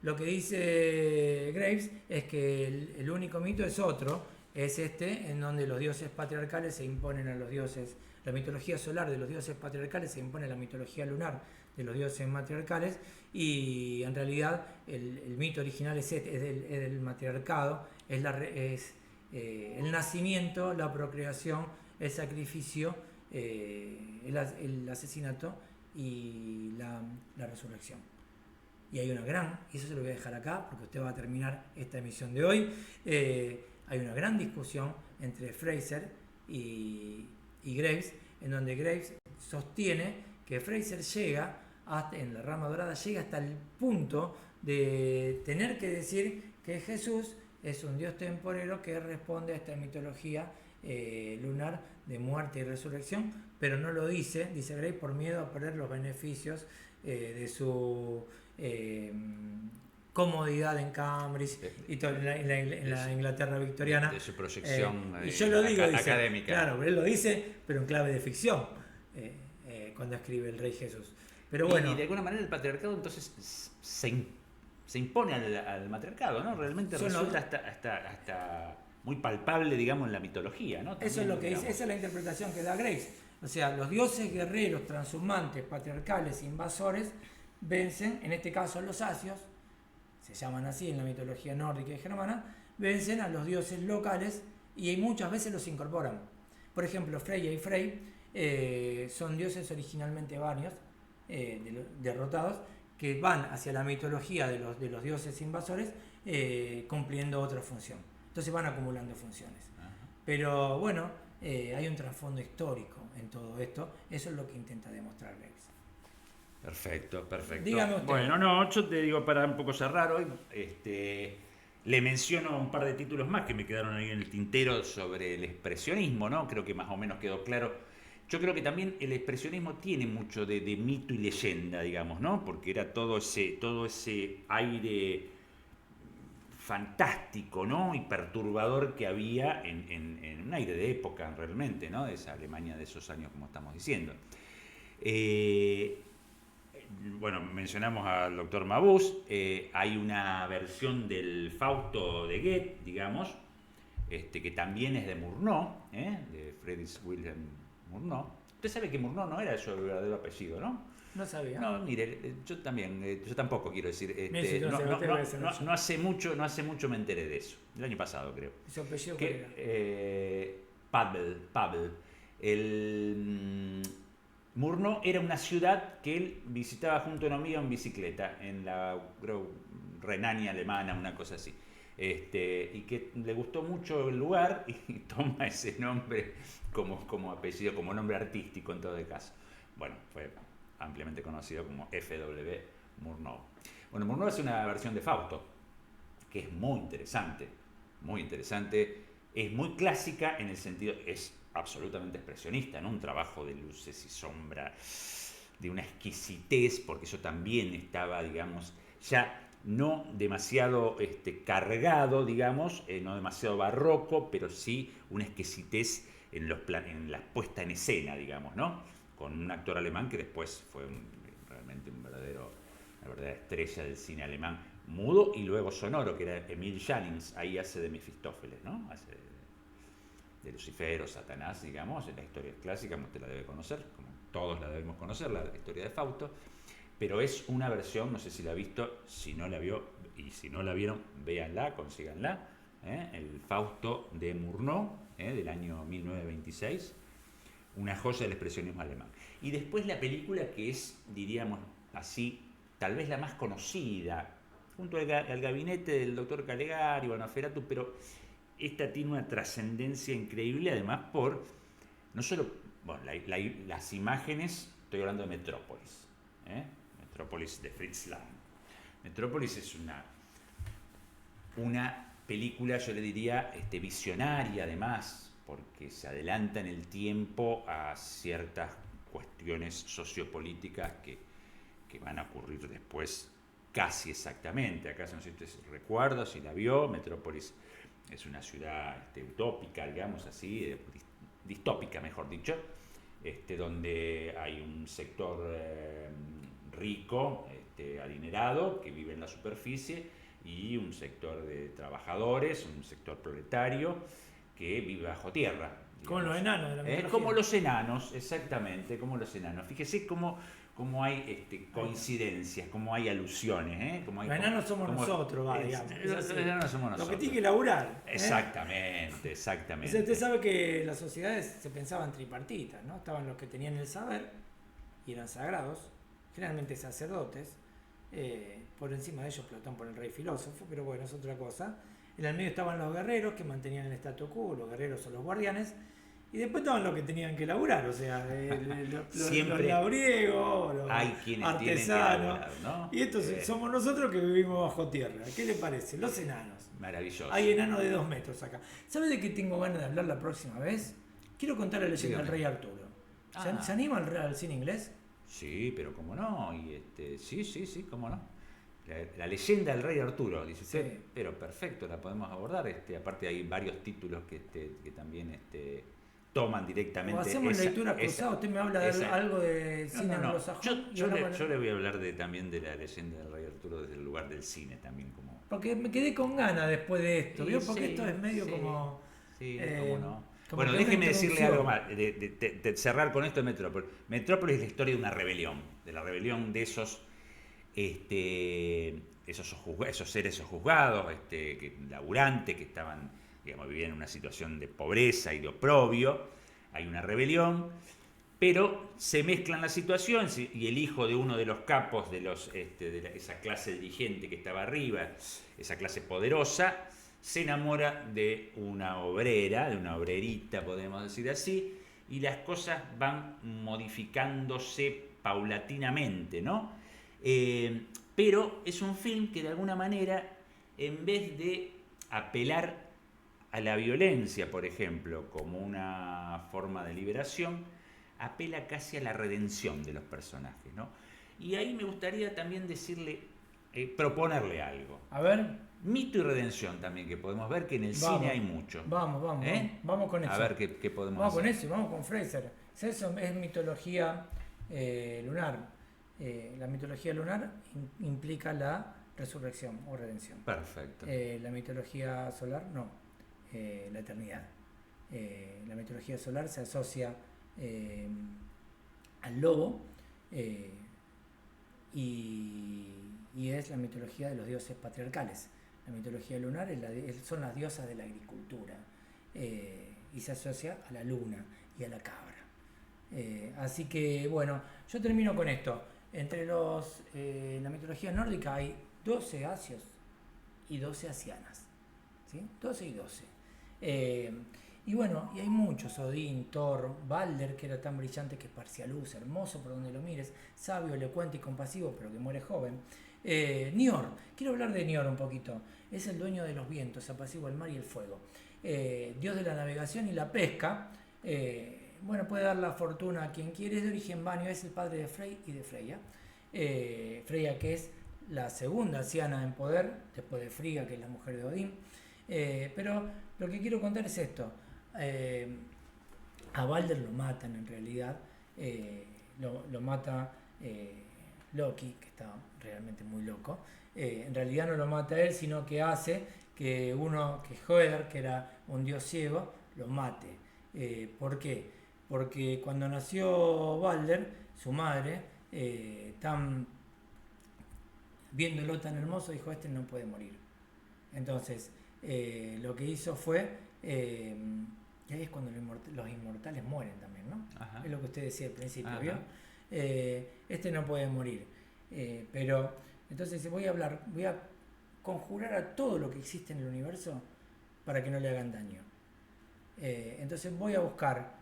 Lo que dice Graves es que el único mito es otro, es en donde los dioses patriarcales se imponen a los dioses, la mitología solar de los dioses patriarcales se impone a la mitología lunar de los dioses matriarcales, y en realidad el mito original es del matriarcado, es el nacimiento, la procreación, el sacrificio, el asesinato y la resurrección. Y hay una y eso se lo voy a dejar acá porque usted va a terminar esta emisión de hoy, hay una gran discusión entre Fraser y Graves, en donde Graves sostiene que Fraser llega en la rama dorada, llega hasta el punto de tener que decir que Jesús es un Dios temporero que responde a esta mitología lunar de muerte y resurrección, pero no lo dice Gray, por miedo a perder los beneficios de su comodidad en Cambridge y todo, en la Inglaterra victoriana. De su proyección y yo lo digo, dice, académica. claro, él lo dice, pero en clave de ficción, cuando escribe El Rey Jesús. Pero bueno, y de alguna manera el patriarcado entonces se impone al matriarcado, ¿no? Realmente resulta hasta muy palpable, digamos, en la mitología, ¿no? También, eso es lo que digamos. dice, esa es la interpretación que da Grace. O sea, los dioses guerreros, transhumantes, patriarcales, invasores, vencen, en este caso los asios, se llaman así en la mitología nórdica y germana, vencen a los dioses locales y muchas veces los incorporan. Por ejemplo, Freya y Frey son dioses originalmente varios, derrotados, que van hacia la mitología de los dioses invasores cumpliendo otra función. Entonces van acumulando funciones. Ajá. Pero bueno, hay un trasfondo histórico en todo esto. Eso es lo que intenta demostrar Grace. Perfecto. Dígame usted. Bueno, no, yo te digo, para un poco cerrar hoy, le menciono un par de títulos más que me quedaron ahí en el tintero sobre el expresionismo, ¿no? Creo que más o menos quedó claro. Yo creo que también el expresionismo tiene mucho de mito y leyenda, digamos, ¿no? Porque era todo ese aire fantástico, ¿no? Y perturbador que había en un aire de época realmente, ¿no? De esa Alemania de esos años, como estamos diciendo. Bueno, mencionamos al doctor Mabuse, hay una versión del Fausto de Goethe, digamos, que también es de Murnau, de Friedrich Wilhelm Murnau. Usted sabe que Murnau no era su verdadero apellido, ¿no? No sabía. No, mire, yo también, yo tampoco quiero decir, no hace mucho me enteré de eso, el año pasado creo. ¿Y su apellido cuál era? Pavel. Murnau era una ciudad que él visitaba junto a una amiga en bicicleta, en la, creo, Renania alemana, una cosa así. Y que le gustó mucho el lugar y toma ese nombre como apellido, como nombre artístico en todo caso. Bueno, fue ampliamente conocido como F.W. Murnau. Bueno, Murnau es una versión de Fausto, que es muy interesante, es muy clásica en el sentido, es absolutamente expresionista, ¿no? Un trabajo de luces y sombra, de una exquisitez, porque eso también estaba, digamos, ya no demasiado cargado, digamos, no demasiado barroco, pero sí una exquisitez en la puesta en escena, digamos, ¿no? Con un actor alemán que después fue realmente una verdadera estrella del cine alemán, mudo y luego sonoro, que era Emil Jannings, ahí hace de Mefistófeles, ¿no? Hace de Lucifer o Satanás, digamos, en la historia clásica, como usted la debe conocer, como todos la debemos conocer, la historia de Fausto, pero es una versión, no sé si la ha visto, si no la vio, y si no la vieron, véanla, consíganla, el Fausto de Murnau, del año 1926, una joya del expresionismo alemán. Y después la película que es, diríamos así, tal vez la más conocida, junto al gabinete del doctor Calegari, Nosferatu, pero esta tiene una trascendencia increíble, además por, no solo, bueno, las imágenes, estoy hablando de Metrópolis, Metrópolis de Fritz Lang. Metrópolis es una película, yo le diría, visionaria además, porque se adelanta en el tiempo a ciertas cuestiones sociopolíticas que van a ocurrir después casi exactamente. Acá no sé si usted recuerda, si la vio, Metrópolis es una ciudad utópica, digamos así, distópica mejor dicho, donde hay un sector rico, adinerado, que vive en la superficie, y un sector de trabajadores, un sector proletario, que vive bajo tierra. Como los enanos de la mitología. Como los enanos, exactamente, como los enanos. Fíjese cómo hay coincidencias, cómo hay alusiones. Los enanos somos nosotros, digamos. Los enanos somos nosotros. Lo que tiene que laburar. Exactamente. Usted sabe que las sociedades se pensaban tripartitas, ¿no? Estaban los que tenían el saber y eran sagrados, generalmente sacerdotes. Por encima de ellos Platón por el rey filósofo, pero bueno, es otra cosa. En el medio estaban los guerreros que mantenían el statu quo, los guerreros o los guardianes, Y después estaban los que tenían que laburar, o sea, Siempre los labriegos, los hay quienes artesanos. tienen que laburar, ¿no? Y estos somos nosotros que vivimos bajo tierra. ¿Qué le parece? Los enanos. Maravilloso. Hay enanos de 2 metros acá. ¿Sabes de qué tengo ganas de hablar la próxima vez? Quiero contar la leyenda del rey Arturo. ¿Se anima al cine inglés? Sí, pero cómo no. Y sí, cómo no. La leyenda del rey Arturo, dice usted, Sí. pero perfecto, la podemos abordar. Aparte hay varios títulos que también toman directamente. O hacemos lectura cruzada, usted me habla de algo de cine anglosajón. Yo le voy a hablar también de la leyenda del rey Arturo desde el lugar del cine también. Porque me quedé con ganas después de esto, ¿vio? Porque esto es medio como... Sí, cómo no. Como Bueno, que déjeme una decirle introducción. algo más, de cerrar con esto de Metrópolis. Metrópolis es la historia de una rebelión, de la rebelión de esos seres sojuzgados, laburantes, que estaban, digamos, vivían en una situación de pobreza y de oprobio. Hay una rebelión, pero se mezclan las situaciones y el hijo de uno de los capos de esa clase dirigente que estaba arriba, esa clase poderosa, se enamora de una obrera, de una obrerita, podemos decir así, y las cosas van modificándose paulatinamente, ¿no? Pero es un film que de alguna manera, en vez de apelar a la violencia, por ejemplo, como una forma de liberación, apela casi a la redención de los personajes, ¿no? Y ahí me gustaría también decirle, proponerle algo. A ver. Mito y redención también, que podemos ver que en el cine hay mucho. Vamos con eso. A ver qué podemos hacer. Vamos con eso, vamos con Fraser. Eso es mitología lunar. La mitología lunar implica la resurrección o redención. Perfecto. La mitología solar, no. La eternidad. La mitología solar se asocia al lobo y es la mitología de los dioses patriarcales. La mitología lunar son las diosas de la agricultura y se asocia a la luna y a la cabra. Así que bueno, yo termino con esto. Entre la mitología nórdica hay 12 asios y 12 asianas, ¿sí? 12 y 12. Y bueno, y hay muchos: Odín, Thor, Balder, que era tan brillante que esparcía luz, hermoso por donde lo mires, sabio, elocuente y compasivo, pero que muere joven. Nior, quiero hablar de Nior un poquito. Es el dueño de los vientos, apacigua el mar y el fuego. Dios de la navegación y la pesca. Bueno, puede dar la fortuna a quien quiere. Es de origen vanio, es el padre de Frey y de Freya. Freya, que es la segunda anciana en poder, después de Frigga, que es la mujer de Odín. Pero lo que quiero contar es esto. A Balder lo matan en realidad. Lo mata Loki, que está realmente muy loco. En realidad no lo mata él, sino que hace que Hoeder, que era un dios ciego, lo mate. ¿Por qué? Porque cuando nació Balder, su madre, viéndolo tan hermoso, dijo: este no puede morir. Entonces, lo que hizo fue, y ahí es cuando los inmortales mueren también, ¿no? Ajá. Es lo que usted decía al principio, ¿vio? Este no puede morir. Pero entonces voy a conjurar a todo lo que existe en el universo para que no le hagan daño. Entonces voy a buscar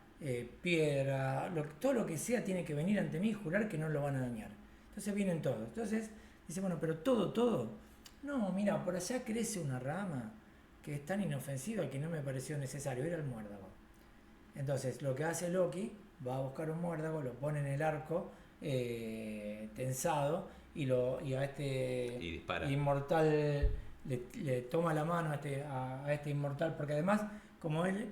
piedra, todo lo que sea tiene que venir ante mí y jurar que no lo van a dañar. Entonces vienen todos. Entonces dice: bueno, pero todo. No, mira, por allá crece una rama que es tan inofensiva que no me pareció necesario. Era el muérdago. Entonces lo que hace Loki, va a buscar un muérdago, lo pone en el arco tensado y a este inmortal le toma la mano a este inmortal, porque además como él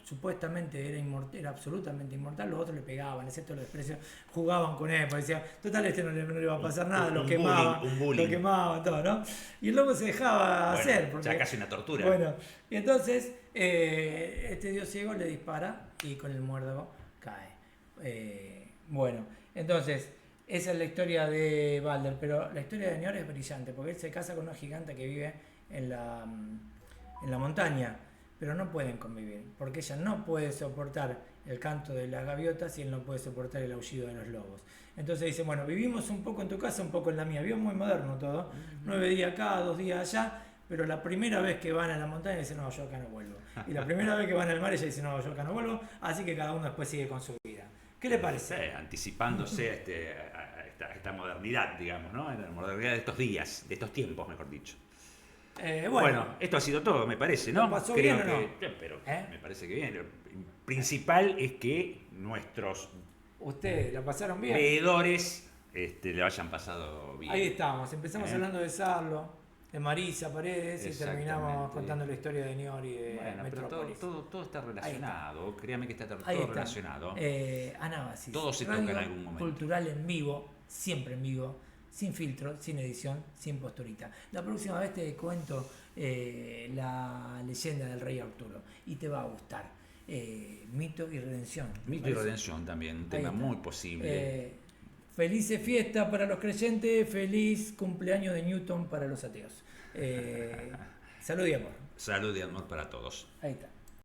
supuestamente era absolutamente inmortal, los otros le pegaban, excepto los desprecios, jugaban con él, porque decían: total, no le va a pasar nada, lo quemaban, todo, ¿no? Y el loco se dejaba hacer. Porque, ya casi una tortura. Bueno, y entonces este dios ciego le dispara y con el muérdago cae. Bueno, entonces esa es la historia de Balder, pero la historia de Nior es brillante, porque él se casa con una giganta que vive en la montaña, pero no pueden convivir, porque ella no puede soportar el canto de las gaviotas y él no puede soportar el aullido de los lobos. Entonces dice: bueno, vivimos un poco en tu casa, un poco en la mía. Vio muy moderno todo, 9 días acá, 2 días allá, pero la primera vez que van a la montaña dicen, no, yo acá no vuelvo. Y la primera vez que van al mar ella dice, no, yo acá no vuelvo, así que cada uno después sigue con su vida. ¿Qué le parece? Sí, anticipándose a esta modernidad, digamos, ¿no? La modernidad de estos días, de estos tiempos, mejor dicho. Bueno, esto ha sido todo, me parece, ¿no? ¿Lo pasó bien o no? Pero me parece que bien. Lo principal es que nuestros ¿Ustedes la pasaron bien? veedores le hayan pasado bien. Ahí estamos, empezamos hablando de Sarlo, de Marisa Paredes y terminamos Exactamente. contando la historia de Niori y de Bueno, pero Metrópolis. todo está relacionado, créame que está todo Ahí está. relacionado. Anábasis. Todo se Radio toca en algún momento. Cultural en vivo, siempre en vivo, sin filtro, sin edición, sin posturita. La próxima vez te cuento la leyenda del rey Arturo y te va a gustar. Mito y redención. Mito y redención también, un tema muy posible. Felices fiestas para los creyentes, feliz cumpleaños de Newton para los ateos. Salud y amor. Salud y amor para todos. Ahí está.